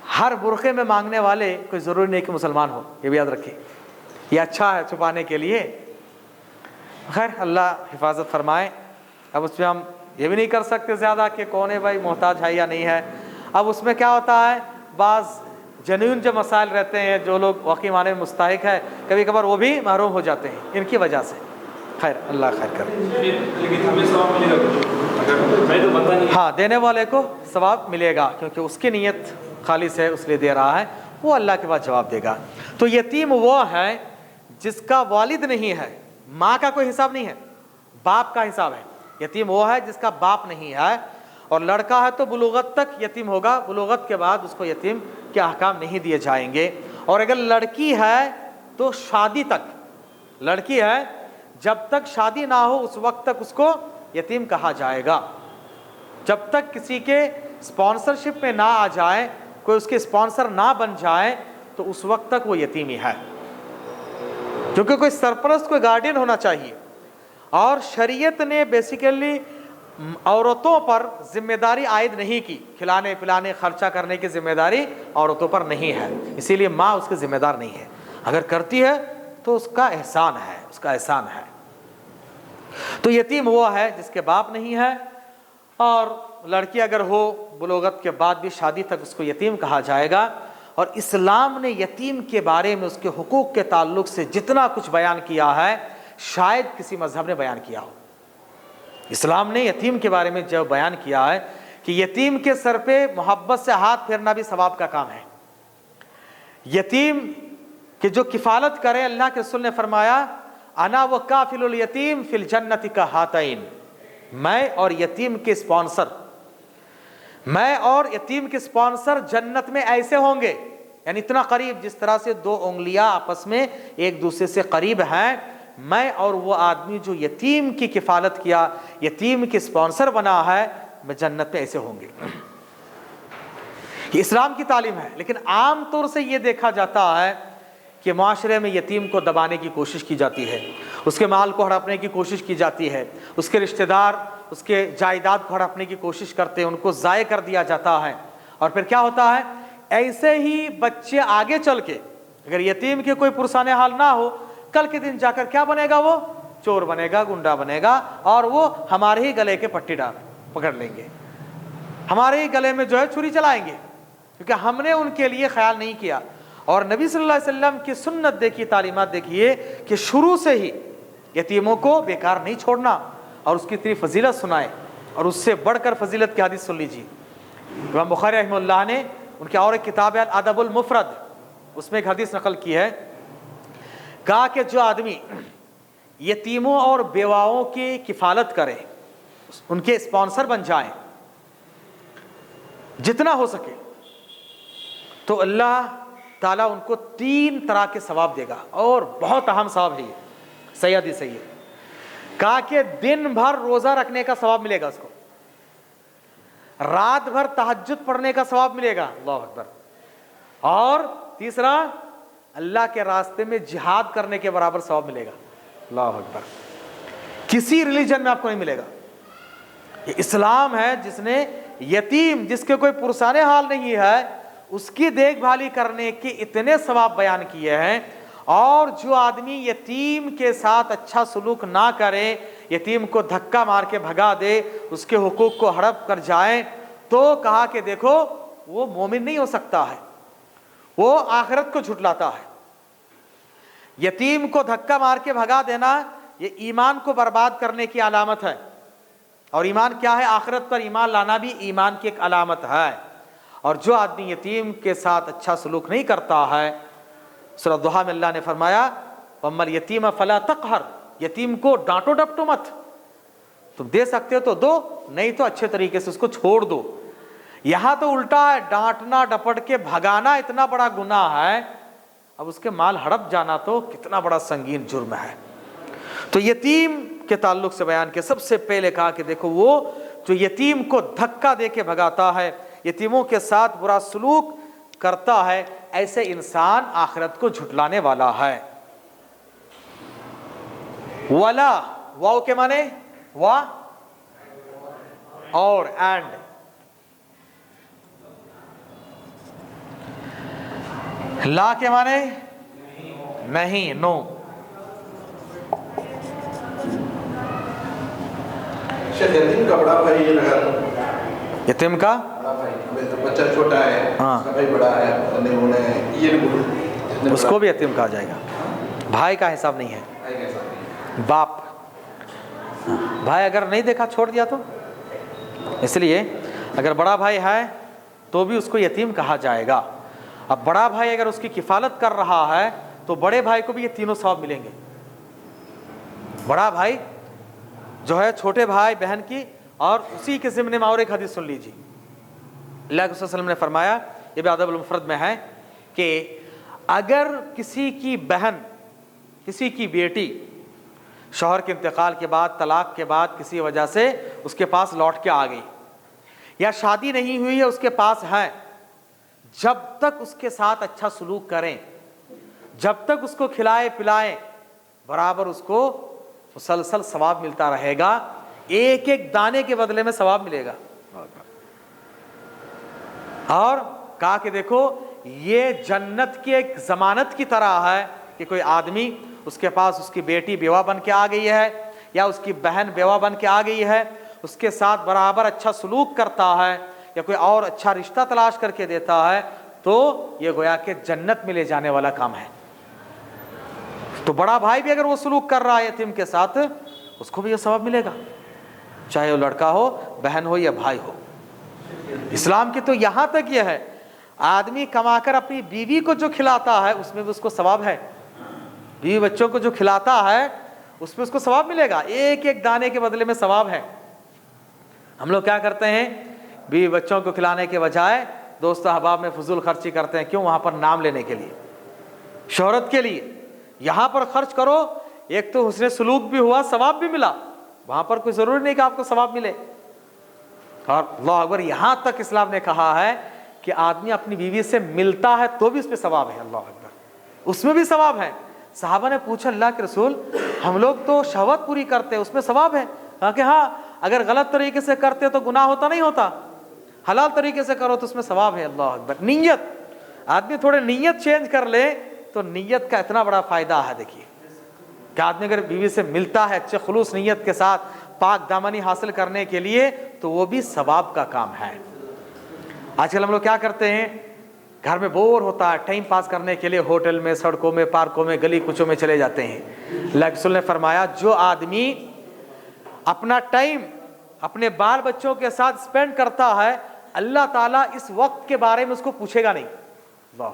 हर बुरखे में मांगने वाले कोई ज़रूरी नहीं कि मुसलमान हो, ये भी याद रखें। ये अच्छा है छुपाने के लिए। खैर अल्लाह हिफाजत फरमाए। अब उसमें हम ये भी नहीं कर सकते ज़्यादा कि कौन है भाई, मोहताज है या नहीं है। अब उसमें क्या होता है, बाज़ जेन्युइन जो मसाइल रहते हैं, जो लोग वाकई माने में मुस्तहिक है, कभी कभार वो भी महरूम हो जाते हैं इनकी वजह से। खैर अल्लाह खैर करे। लेकिन हमें सवाब मिलेगा अगर मैं तो बता नहीं। हाँ, देने वाले को सवाब मिलेगा, क्योंकि उसकी नीयत खालिस है, उसलिए दे रहा है, वो अल्लाह के पास जवाब देगा। तो यतीम वो है जिसका वालिद नहीं है, माँ का कोई हिसाब नहीं है, बाप का हिसाब है। यतीम वो है जिसका बाप नहीं है, और लड़का है तो बुलूगत तक यतीम होगा, बुलूगत के बाद उसको यतीम के अहकाम नहीं दिए जाएंगे। और अगर लड़की है तो शादी तक, लड़की है जब तक शादी ना हो उस वक्त तक उसको यतीम कहा जाएगा। जब तक किसी के स्पॉन्सरशिप में ना आ जाए, कोई उसके स्पॉन्सर ना बन जाए, तो उस वक्त तक वो यतीम ही है, क्योंकि कोई सरपरस्त, कोई गार्डियन होना चाहिए। और शरीयत ने बेसिकली औरतों पर जिम्मेदारी आयद नहीं की, खिलाने पिलाने खर्चा करने की जिम्मेदारी औरतों पर नहीं है, इसीलिए माँ उसकी जिम्मेदार नहीं है। अगर करती है तो उसका एहसान है, उसका एहसान है। तो यतीम वो है जिसके बाप नहीं है, और लड़की अगर हो बुलूगत के बाद भी शादी तक उसको यतीम कहा जाएगा। और इस्लाम ने यतीम के बारे में, उसके हुकूक के ताल्लुक से जितना कुछ बयान किया है, शायद किसी मजहब ने बयान किया हो। इस्लाम ने यतीम के बारे में जो बयान किया है कि यतीम के सर पे मोहब्बत से हाथ फेरना भी सवाब का काम है। यतीम कि जो किफ़ालत करे, अल्लाह के रसूल ने फरमाया अना व काफिलुल यतीम फिल जन्नति का हातैन, मैं और यतीम के स्पॉन्सर, मैं और यतीम के स्पॉन्सर जन्नत में ऐसे होंगे, यानी इतना करीब जिस तरह से 2 उंगलियां आपस में एक दूसरे से करीब हैं। मैं और वो आदमी जो यतीम की किफ़ालत किया, यतीम के स्पॉन्सर बना है, मैं जन्नत में ऐसे होंगे। ये इस्लाम की तालीम है। लेकिन आम तौर से ये देखा जाता है कि माशरे में यतीम को दबाने की कोशिश की जाती है, उसके माल को हड़पने की कोशिश की जाती है, उसके रिश्तेदार उसके जायदाद को हड़पने की कोशिश करते हैं, उनको ज़ाय कर दिया जाता है। और फिर क्या होता है, ऐसे ही बच्चे आगे चल के अगर यतीम के कोई पुरसाने हाल ना हो, कल के दिन जाकर क्या बनेगा? वो चोर बनेगा, गुंडा बनेगा, और वो हमारे ही गले के पट्टी पकड़ लेंगे, हमारे ही गले में जो है छुरी चलाएंगे, क्योंकि हमने उनके लिए ख्याल नहीं किया। और नबी सल्लल्लाहु अलैहि वसल्लम की सुन्नत देखिए, तालीमात देखिए कि शुरू से ही यतीमों को बेकार नहीं छोड़ना और उसकी इतनी फजीलत सुनाए। और उससे बढ़कर फजीलत की हदीस सुन लीजिए, इमाम बुखारी रहमतुल्लाह ने उनकी और एक किताब है अदबुल मुफरद, उसमें एक हदीस नकल की है। कहा कि जो आदमी यतीमों और बेवाओं की किफ़ालत करे, उनके स्पॉन्सर बन जाएं जितना हो सके, तो अल्लाह ताला उनको 3 तरह के सवाब देगा, और बहुत अहम सवाब है ये, सही हदीस है ये। कहा कि दिन भर रोजा रखने का सवाब मिलेगा उसको, रात भर तहज्जुद पढ़ने का सवाब मिलेगा, अल्लाह अकबर, और तीसरा अल्लाह के रास्ते में जिहाद करने के बराबर सवाब मिलेगा, अल्लाह अकबर। किसी रिलीजन में आपको नहीं मिलेगा। ये इस्लाम है जिसने यतीम, जिसके कोई पुरसाने हाल नहीं है, उसकी देखभाली करने के इतने सवाब बयान किए हैं। और जो आदमी यतीम के साथ अच्छा सलूक ना करे, यतीम को धक्का मार के भगा दे, उसके हुकूक को हड़प कर जाए, तो कहा कि देखो वो मोमिन नहीं हो सकता है, वो आखिरत को झुटलाता है। यतीम को धक्का मार के भगा देना ये ईमान को बर्बाद करने की अलामत है। और ईमान क्या है? आखिरत पर ईमान लाना भी ईमान की एक अलामत है। और जो आदमी यतीम के साथ अच्छा सलूक नहीं करता है, सूरह दुहा में अल्लाह ने फरमाया वम्मल यतीम फला तक़हर, यतीम को डांटो डपटो मत, तुम दे सकते हो तो दो, नहीं तो अच्छे तरीके से उसको छोड़ दो। यहां तो उल्टा है, डांटना डपट के भगाना इतना बड़ा गुनाह है, अब उसके माल हड़प जाना तो कितना बड़ा संगीन जुर्म है। तो यतीम के ताल्लुक से बयान के सबसे पहले कहा कि देखो वो जो यतीम को धक्का दे के भगाता है, यतीमों के साथ बुरा सलूक करता है, ऐसे इंसान आखिरत को झुटलाने वाला है। वाला, वाव के माने वा और एंड, ला के माने नहीं, नो। यतीम का बड़ा भाई यतीम का बड़ा भाई, तो बच्चा छोटा है, हाँ, उसका भाई बड़ा है, ये उसको भी यतीम कहा जाएगा। भाई का हिसाब नहीं है, बाप। भाई अगर नहीं देखा छोड़ दिया तो, इसलिए अगर बड़ा भाई है तो भी उसको यतीम कहा जाएगा। अब बड़ा भाई अगर उसकी किफालत कर रहा है तो बड़े भाई को भी ये तीनों सवाब मिलेंगे। बड़ा भाई जो है छोटे भाई बहन की, और उसी के ज़िम्ने में और एक हदीस सुन लीजिए। अल्लाह के रसूल ने फरमाया, ये भी अदबुल मुफरद में है, कि अगर किसी की बहन, किसी की बेटी शौहर के इंतकाल के बाद, तलाक के बाद किसी वजह से उसके पास लौट के आ गई, या शादी नहीं हुई है उसके पास है, जब तक उसके साथ अच्छा सलूक करें, जब तक उसको खिलाए पिलाएं, बराबर उसको मुसलसल सवाब मिलता रहेगा, एक एक दाने के बदले में सवाब मिलेगा। और कहा कि देखो ये जन्नत की एक जमानत की तरह है कि कोई आदमी उसके पास उसकी बेटी बेवा बन के आ गई है, या उसकी बहन बेवा बन के आ गई है, उसके साथ बराबर अच्छा सलूक करता है, या कोई और अच्छा रिश्ता तलाश करके देता है, तो ये गोया कि जन्नत में ले जाने वाला काम है। तो बड़ा भाई भी अगर वो सलूक कर रहा है यतीम के साथ, उसको भी ये सवाब मिलेगा, चाहे वो लड़का हो, बहन हो, या भाई हो। इस्लाम की तो यहाँ तक ये है, आदमी कमाकर अपनी बीवी को जो खिलाता है उसमें भी उसको सवाब है, बीवी बच्चों को जो खिलाता है उसमें उसको सवाब मिलेगा, एक एक दाने के बदले में सवाब है। हम लोग क्या करते हैं, बीवी बच्चों को खिलाने के बजाय दोस्त अहबाब में फजूल खर्ची करते हैं। क्यों? वहाँ पर नाम लेने के लिए, शोहरत के लिए। यहाँ पर खर्च करो, एक तो हुस्न सलूक भी हुआ, सवाब भी मिला, वहाँ पर कोई ज़रूरी नहीं कि आपको सवाब मिले। और अल्लाह अकबर, यहाँ तक इस्लाम ने कहा है कि आदमी अपनी बीवी से मिलता है तो भी उसमें सवाब है, अल्लाह अकबर, उसमें भी सवाब है। साहबा ने पूछा, अल्लाह के रसूल हम लोग तो शहवत पूरी करते हैं, उसमें सवाब है? कहा कि हाँ, अगर गलत तरीके से करते तो गुनाह होता नहीं होता, हलाल तरीके से करो तो उसमें सवाब है, अल्लाह अकबर। नीयत, आदमी थोड़े नीयत चेंज कर ले तो नीयत का इतना बड़ा फ़ायदा है। देखिए कि आदमी अगर बीवी से मिलता है अच्छे खुलूस नीयत के साथ पाक दामनी हासिल करने के लिए, तो वो भी सवाब का काम है। आजकल हम लोग क्या करते हैं, घर में बोर होता है, टाइम पास करने के लिए होटल में, सड़कों में, पार्कों में, गली कुचों में चले जाते हैं। अल्लाह के रसूल ने फरमाया, जो आदमी अपना टाइम अपने बाल बच्चों के साथ स्पेंड करता है, अल्लाह ताला इस वक्त के बारे में उसको पूछेगा नहीं। वाह,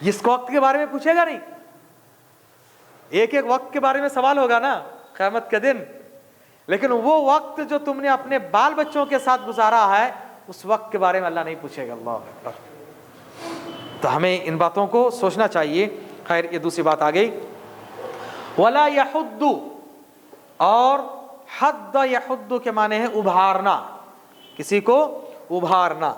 इस वक्त के बारे में पूछेगा नहीं। एक एक वक्त के बारे में सवाल होगा ना क़यामत के दिन, लेकिन वो वक्त जो तुमने अपने बाल बच्चों के साथ गुजारा है, उस वक्त के बारे में अल्लाह नहीं पूछेगा। अल्लाह अकबर। तो हमें इन बातों को सोचना चाहिए। खैर, ये दूसरी बात आ गई। वला यहुद्दु, और हद्द यहुद्दु के माने हैं उभारना, किसी को उभारना।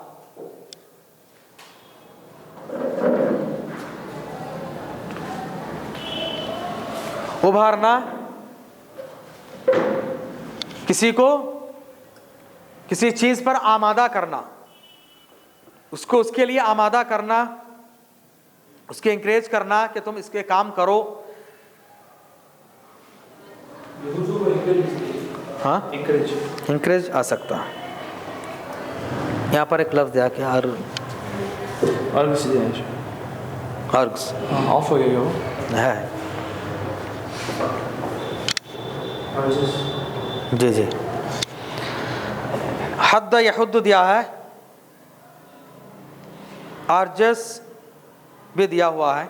उभारना, किसी को किसी चीज पर आमादा करना, उसको उसके लिए आमादा करना, उसके इंकरेज करना कि तुम इसके काम करो। हाँ, इंकरेज आ सकता है। यहाँ पर एक लफ्ज़ दिया कि अर्ग्स ऑफ हो गया है। जी जी, हद्द यहुद्द दिया है, अर्जस भी दिया हुआ है।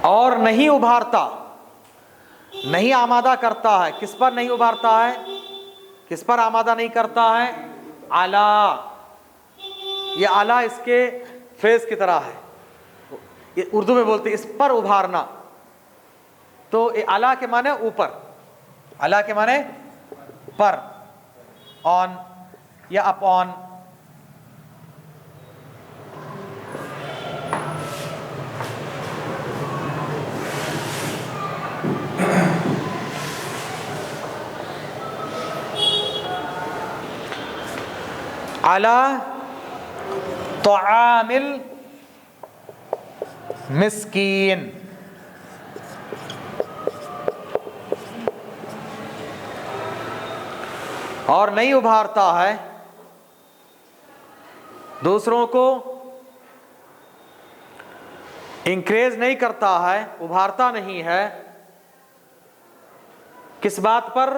और नहीं उभारता, नहीं आमादा करता है। किस पर नहीं उभारता है, किस पर आमादा नहीं करता है? आला, ये आला इसके फेस की तरह है, ये उर्दू में बोलते हैं इस पर उभारना। तो ये आला के माने ऊपर, आला के माने पर, ऑन या अपॉन। अला तआमिल मिस्कीन, और नहीं उभारता है, दूसरों को इंकरेज नहीं करता है, उभारता नहीं है। किस बात पर?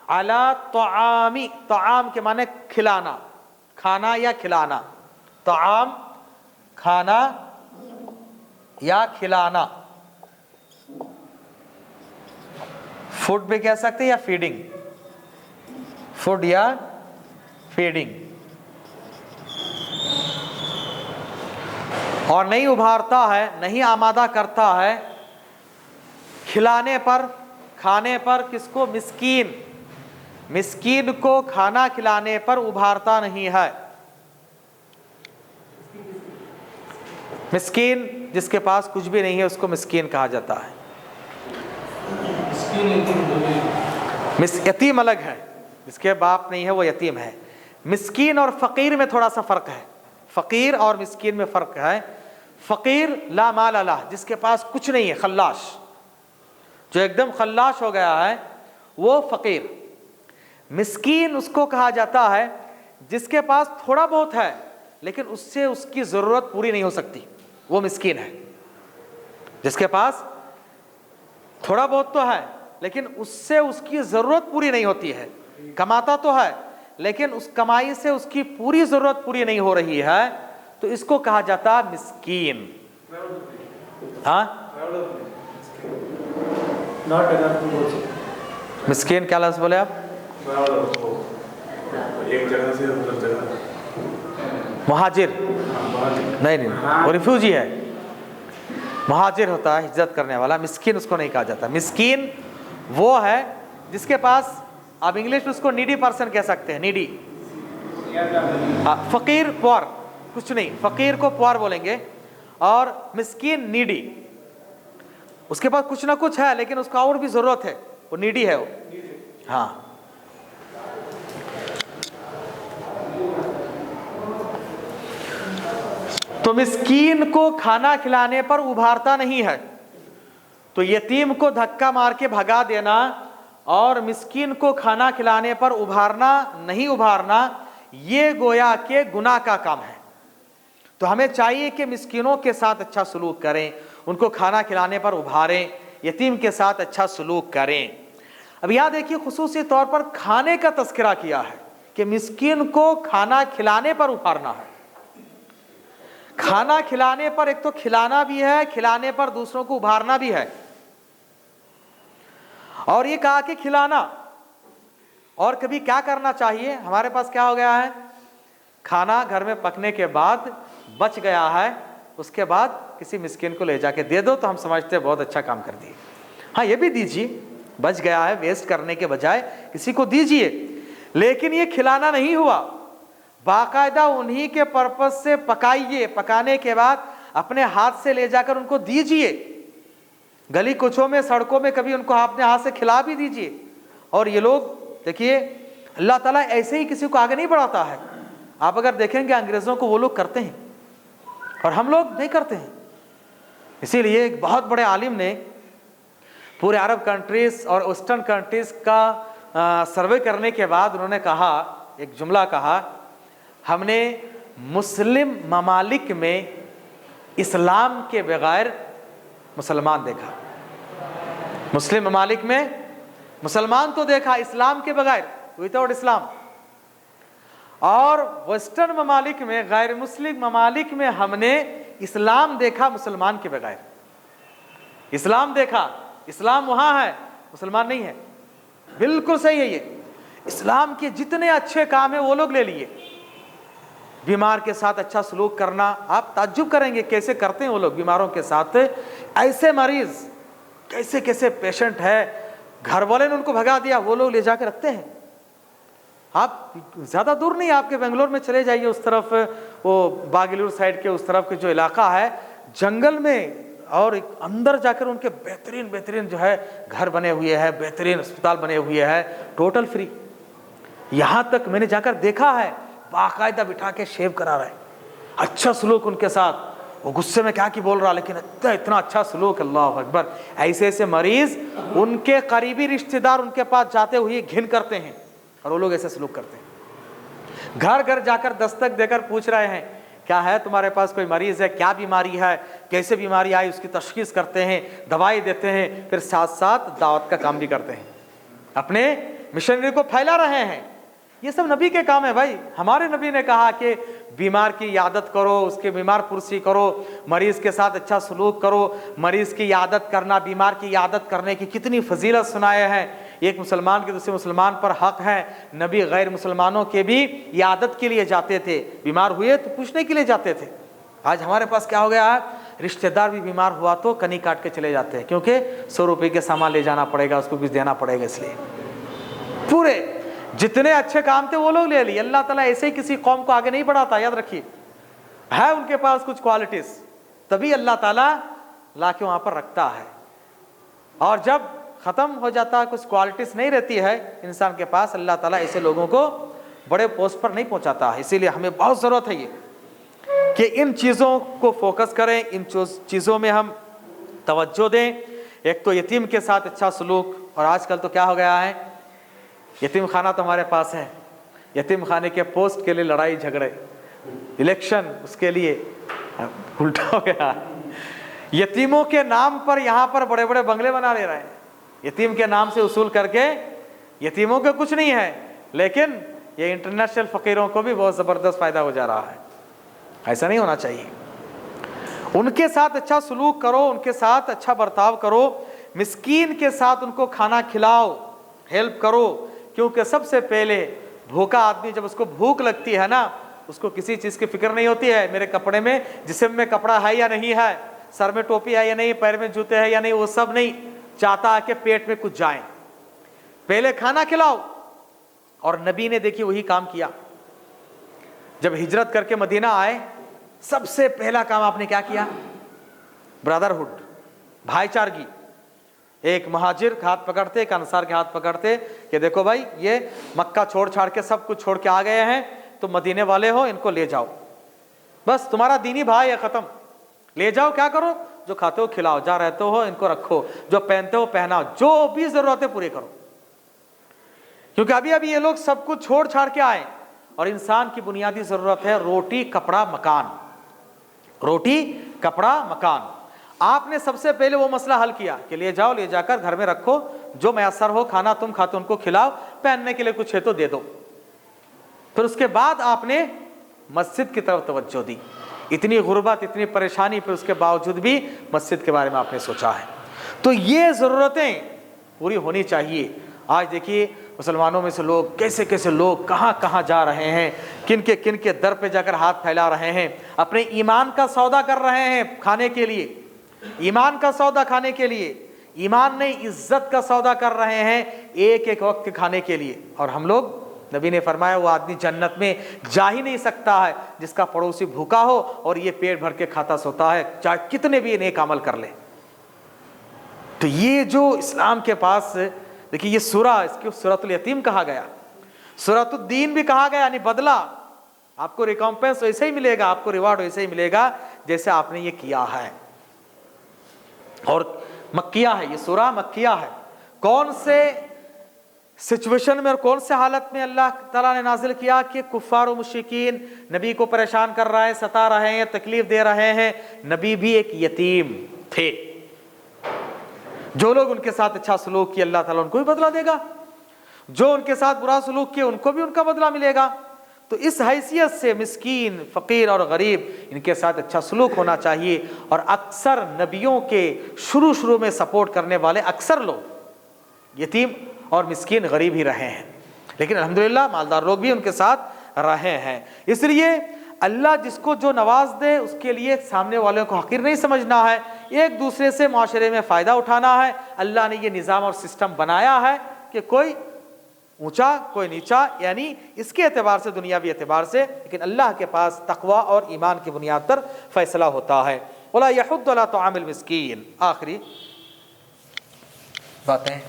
अला तआमी, तआम के माने खिलाना, खाना या खिलाना। तआम खाना या खिलाना, फूड भी कह सकते हैं या फीडिंग, फूड या फीडिंग। और नहीं उभारता है, नहीं आमादा करता है खिलाने पर, खाने पर। किसको? मिस्कीन, मिस्कीन को खाना खिलाने पर उभारता नहीं है। मिस्कीन जिसके पास कुछ भी नहीं है उसको मिस्कीन कहा जाता है। यतीम अलग है, जिसके बाप नहीं है वो यतीम है। मिस्कीन और फ़कीर में थोड़ा सा फ़र्क है, फ़कीर और मिस्कीन में फ़र्क है। फ़कीर ला माल अला, जिसके पास कुछ नहीं है, खल्लाश, जो एकदम खल्लाश हो गया है, वो फ़कीर। मिस्कीन उसको कहा जाता है जिसके पास थोड़ा बहुत है लेकिन उससे उसकी ज़रूरत पूरी नहीं हो सकती, वो मिस्कीन है। जिसके पास थोड़ा बहुत तो है लेकिन उससे उसकी ज़रूरत पूरी नहीं होती है, कमाता तो है लेकिन उस कमाई से उसकी पूरी ज़रूरत पूरी नहीं हो रही है, तो इसको कहा जाता है मिस्कीन। हाँ, मिस्कीन क्या लफ्ज़ बोले आप? एक जगह से दूसरी जगह। मुहाजिर नहीं, वो रिफ्यूजी है। मुहाजिर होता है हिजरत करने वाला, मिस्कीन उसको नहीं कहा जाता। मिस्कीन वो है जिसके पास, आप इंग्लिश में उसको नीडी पर्सन कह सकते हैं, नीडी। फ़कीर पुअर, कुछ नहीं, फ़कीर को पुअर बोलेंगे, और मिस्कीन नीडी। उसके पास कुछ ना कुछ है लेकिन उसको और भी ज़रूरत है, वो नीडी है वो। हाँ, तो मिस्कीन को खाना खिलाने पर उभारता नहीं है, तो यतीम को धक्का मार के भगा देना और मिस्कीन को खाना खिलाने पर उभारना नहीं उभारना, ये गोया के गुनाह का काम है। तो हमें चाहिए कि मिस्कीनों के साथ अच्छा सलूक करें, उनको खाना खिलाने पर उभारें, यतीम के साथ अच्छा सलूक करें। अब यहाँ देखिए खुसूसी तौर पर खाने का तस्करा किया है कि मिस्कीन को खाना खिलाने पर उभारना है। खाना खिलाने पर एक तो खिलाना भी है, खिलाने पर दूसरों को उभारना भी है। और ये कहा कि खिलाना, और कभी क्या करना चाहिए, हमारे पास क्या हो गया है, खाना घर में पकने के बाद बच गया है, उसके बाद किसी मिस्किन को ले जाके दे दो तो हम समझते हैं बहुत अच्छा काम कर दिए। हाँ, ये भी दीजिए, बच गया है, वेस्ट करने के बजाय किसी को दीजिए, लेकिन ये खिलाना नहीं हुआ। बाकायदा उन्हीं के पर्पज से पकाइए, पकाने के बाद अपने हाथ से ले जाकर उनको दीजिए। गली कुचों में, सड़कों में कभी उनको अपने हाथ से खिला भी दीजिए। और ये लोग देखिए, अल्लाह ताला ऐसे ही किसी को आगे नहीं बढ़ाता है। आप अगर देखेंगे अंग्रेजों को वो लोग करते हैं और हम लोग नहीं करते हैं। इसीलिए एक बहुत बड़े आलिम ने पूरे अरब कंट्रीज और वेस्टर्न कंट्रीज का सर्वे करने के बाद उन्होंने कहा, एक जुमला कहा, हमने मुस्लिम ममालिक में इस्लाम के बगैर मुसलमान देखा। मुस्लिम ममालिक में मुसलमान तो देखा, इस्लाम के बगैर, विदाउट इस्लाम। और वेस्टर्न ममालिक में, गैर मुस्लिम ममालिक में हमने इस्लाम देखा मुसलमान के बगैर। इस्लाम देखा, इस्लाम वहां है, मुसलमान नहीं है। बिल्कुल सही है ये। इस्लाम के जितने अच्छे काम है वो लोग ले लिए। बीमार के साथ अच्छा सलूक करना, आप ताज्जुब करेंगे कैसे करते हैं वो लोग बीमारों के साथ। ऐसे मरीज, कैसे कैसे पेशेंट है, घर वाले ने उनको भगा दिया, वो लोग ले जाकर रखते हैं। आप ज़्यादा दूर नहीं, आपके बेंगलोर में चले जाइए, उस तरफ वो बागेलूर साइड के उस तरफ के जो इलाका है, जंगल में और अंदर जाकर उनके बेहतरीन बेहतरीन जो है घर बने हुए हैं, बेहतरीन अस्पताल बने हुए हैं, टोटल फ्री। यहाँ तक मैंने जाकर देखा है, बाकायदा बिठा के शेव करा रहे, अच्छा सलूक उनके साथ। वो गुस्से में क्या की बोल रहा, लेकिन इतना अच्छा सलूक, अल्लाह अकबर। ऐसे ऐसे मरीज, उनके करीबी रिश्तेदार उनके पास जाते हुए घिन करते हैं और वो लोग ऐसे सलूक करते हैं। घर घर जाकर दस्तक देकर पूछ रहे हैं, क्या है तुम्हारे पास कोई मरीज है, क्या बीमारी है, कैसे बीमारी आई, उसकी तशखीस करते हैं, दवाई देते हैं, फिर साथ साथ दावत का काम भी करते हैं, अपने मिशनरी को फैला रहे हैं। ये सब नबी के काम है भाई। हमारे नबी ने कहा कि बीमार की यादत करो, उसके बीमार पुरसी करो, मरीज के साथ अच्छा सलूक करो। मरीज की यादत करना, बीमार की यादत करने की कितनी फजीलत सुनाए हैं। एक मुसलमान के दूसरे मुसलमान पर हक है। नबी गैर मुसलमानों के भी यादत के लिए जाते थे, बीमार हुए तो पूछने के लिए जाते थे। आज हमारे पास क्या हो गया है, रिश्तेदार भी बीमार हुआ तो कनी काट के चले जाते हैं, क्योंकि 100 रुपये के सामान ले जाना पड़ेगा, उसको कुछ देना पड़ेगा। इसलिए पूरे जितने अच्छे काम थे वो लोग ले लिए। अल्लाह ताला ऐसे ही किसी कौम को आगे नहीं बढ़ाता, याद रखिए। है उनके पास कुछ क्वालिटीज, तभी अल्लाह ताला लाके वहां पर रखता है। और जब खत्म हो जाता है, कुछ क्वालिटीज नहीं रहती है इंसान के पास, अल्लाह ताला ऐसे लोगों को बड़े पोस्ट पर नहीं पहुंचाता है। इसीलिए हमें बहुत जरूरत है ये कि इन चीज़ों को फोकस करें, इन चीज़ों में हम तवज्जो दें। एक तो यतीम के साथ अच्छा सलूक, और आजकल तो क्या हो गया है, यतीम खाना तो हमारे पास है, यतीम खाने के पोस्ट के लिए लड़ाई झगड़े, इलेक्शन उसके लिए उल्टा हो गया। यतीमों के नाम पर यहाँ पर बड़े बड़े बंगले बना ले रहे हैं, यतीम के नाम से उसूल करके। यतीमों के कुछ नहीं है, लेकिन ये इंटरनेशनल फ़कीरों को भी बहुत ज़बरदस्त फ़ायदा हो जा रहा है। ऐसा नहीं होना चाहिए। उनके साथ अच्छा सलूक करो, उनके साथ अच्छा बर्ताव करो, मिस्कीन के साथ उनको खाना खिलाओ, हेल्प करो। क्योंकि सबसे पहले भूखा आदमी, जब उसको भूख लगती है ना, उसको किसी चीज़ की फिक्र नहीं होती है, मेरे कपड़े में, जिस्म में कपड़ा है या नहीं है, सर में टोपी है या नहीं, पैर में जूते हैं या नहीं, वो सब नहीं चाहता है कि पेट में कुछ जाए। पहले खाना खिलाओ। और नबी ने देखिए वही काम किया। जब हिजरत करके मदीना आए, सबसे पहला काम आपने क्या किया, ब्रदरहुड, भाईचारगी। एक महाजिर के हाथ पकड़ते, एक अंसार के हाथ पकड़ते कि देखो भाई ये मक्का छोड़ छाड़ के सब कुछ छोड़ के आ गए हैं, तुम मदीने वाले हो, इनको ले जाओ, बस तुम्हारा दीनी भाई है, खत्म, ले जाओ, क्या करो, जो खाते हो खिलाओ, जहाँ रहते हो इनको रखो, जो पहनते हो पहनाओ, जो भी जरूरतें पूरी करो। क्योंकि अभी अभी ये लोग सब कुछ छोड़ छाड़ के आए और इंसान की बुनियादी जरूरत है रोटी कपड़ा मकान, रोटी कपड़ा मकान। आपने सबसे पहले वो मसला हल किया कि ले जाओ, ले जाकर घर में रखो, जो मैसर हो खाना तुम खाते उनको खिलाओ, पहनने के लिए कुछ है तो दे दो। फिर उसके बाद आपने मस्जिद की तरफ तवज्जो दी। इतनी गुर्बत, इतनी परेशानी, फिर उसके बावजूद भी मस्जिद के बारे में आपने सोचा है। तो ये ज़रूरतें पूरी होनी चाहिए। आज देखिए मुसलमानों में से लोग कैसे कैसे लोग कहाँ कहाँ जा रहे हैं, किन के दर पे जाकर हाथ फैला रहे हैं, अपने ईमान का सौदा कर रहे हैं खाने के लिए, ईमान का सौदा खाने के लिए, ईमान नहीं इज्जत का सौदा कर रहे हैं एक एक वक्त खाने के लिए। और हम लोग, नबी ने फरमाया वो आदमी जन्नत में जा ही नहीं सकता है जिसका पड़ोसी भूखा हो और ये पेट भर के खाता सोता है, चाहे कितने भी नेक अमल कर ले। तो ये जो इस्लाम के पास, देखिए ये सूरा, इसको सूरतुल यतीम कहा गया, सूरतुद्दीन भी कहा गया, यानी बदला, आपको रिकॉम्पेंस वैसे ही मिलेगा, आपको रिवार्ड वैसे ही मिलेगा जैसे आपने ये किया है। और मक्किया है, ये सूरा मक्किया है। कौन से सिचुएशन में और कौन से हालत में अल्लाह ताला ने नाजिल किया कि कुफ्फार और मुश्रिकीन नबी को परेशान कर रहे हैं, सता रहे हैं, तकलीफ दे रहे हैं। नबी भी एक यतीम थे, जो लोग उनके साथ अच्छा सलूक किए अल्लाह ताला उनको भी बदला देगा, जो उनके साथ बुरा सलूक किए उनको भी उनका बदला मिलेगा। तो इस हैसियत से मिस्कीन, फ़कीर और गरीब, इनके साथ अच्छा सलूक होना चाहिए। और अक्सर नबियों के शुरू में सपोर्ट करने वाले अक्सर लोग यतीम और मिस्कीन गरीब ही रहे हैं, लेकिन अल्हम्दुलिल्लाह मालदार लोग भी उनके साथ रहे हैं। इसलिए अल्लाह जिसको जो नवाज दे उसके लिए सामने वालों को हकीर नहीं समझना है, एक दूसरे से माशरे में फ़ायदा उठाना है। अल्लाह ने ये निज़ाम और सिस्टम बनाया है कि कोई ऊंचा कोई नीचा, यानी इसके एतबार से दुनियावी एतबार से, लेकिन अल्लाह के पास तकवा और ईमान की बुनियाद पर फैसला होता है। वला यहुद्दु अला तआमिल मिस्कीन। आखिरी बातें,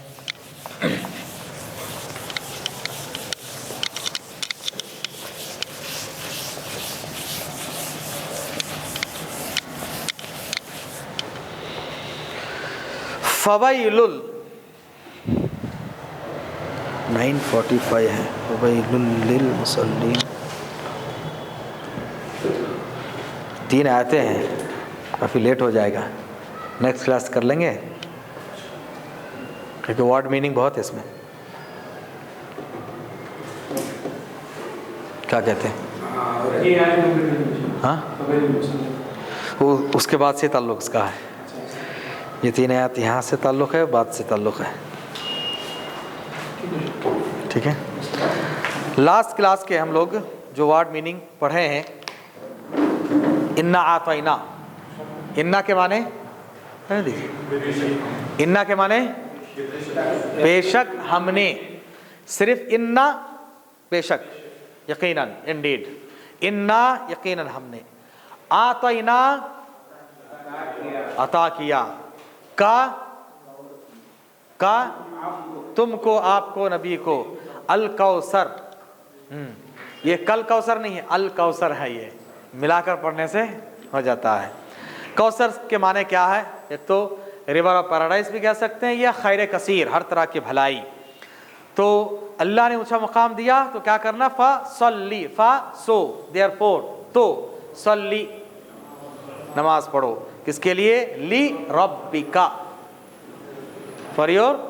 फवैलुल 9:45 है, फवैलुल लिल मुसल्लीन। 3 आयतें हैं, काफ़ी लेट हो जाएगा, नेक्स्ट क्लास कर लेंगे क्योंकि वर्ड मीनिंग बहुत है इसमें। क्या कहते हैं? हाँ, वो उसके बाद से ताल्लुक़ उसका है। ये 3 आयत यहाँ से ताल्लुक़ है, बाद से ताल्लुक़ है। ठीक है, लास्ट क्लास के हम लोग जो वर्ड मीनिंग पढ़े हैं, इन्ना आतैना, इन्ना के माने दीजिए, इन्ना के माने बेशक हमने, सिर्फ इन्ना बेशक, यकीनन, इंडीड, इन्ना यकीनन हमने, आतैना अता किया, का तुमको, आपको, नबी को, अल कौसर, ये कल कौसर नहीं है, अल कौसर है, ये मिलाकर पढ़ने से हो जाता है। कौसर के माने क्या है? एक तो रिवर ऑफ पैराडाइज भी कह सकते हैं, या खैर कसीर, हर तरह की भलाई। तो अल्लाह ने ऊंचा मकाम दिया तो क्या करना, फा सल्ली, फा सो, देयरफॉर, तो सल्ली, नमाज पढ़ो, किसके लिए? ली रब्बिका, फॉर योर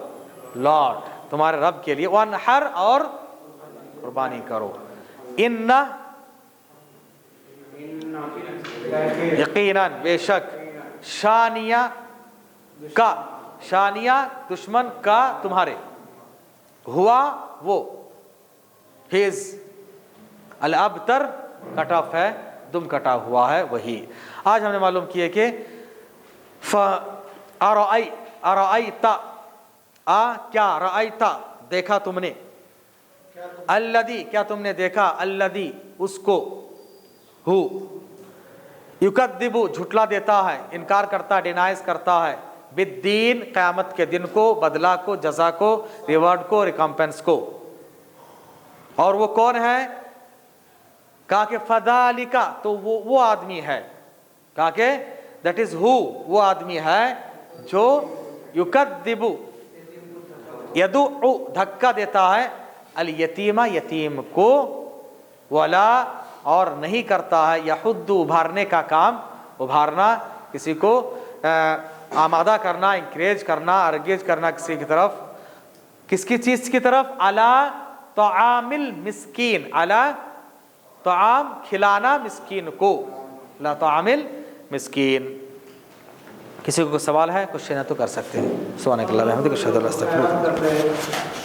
लॉर्ड, तुम्हारे रब के लिए, वनहर, और कुर्बानी करो, इन्ना यकीनन बेशक, शानिया का, शानिया दुश्मन का तुम्हारे, हुआ वो, हिज, अल अबतर कट ऑफ है, दुम कटा हुआ है वही। आज हमने मालूम किए कि अरअयता, क्या रअयता, देखा तुमने, अल्लदी, क्या तुमने देखा, अल्लदी, उसको, हु, युकद्दिबु, झुटला देता है, इनकार करता है, डिनाइज करता है, बिद्दीन, क़यामत के दिन को, बदला को, जज़ा को, रिवार्ड को, रिकम्पेंस को। और वो कौन है? कहा कि फदालिका, तो वो आदमी है, कहा कि दैट इज हु, वो आदमी है जो युकद्दिबु, यदुउ, धक्का देता है, अल यतीमा, यतीम को, वला, और नहीं करता है, यहुद्दु, उभारने का काम, उभारना, किसी को आमादा करना, इंकरेज करना, अर्गेज करना किसी की तरफ, किसकी चीज़ की तरफ? अला तआमिल मिस्कीन, अला तआम, खिलाना मिस्कीन को, ला तआमिल मिस्कीन। किसी को सवाल है, क्वेश्चन है तो कर सकते हैं। सुभानक अल्लाह व बिहम्दिक, अशहदु अन ला इलाहा इल्ला अंत, अस्तगफिरुक।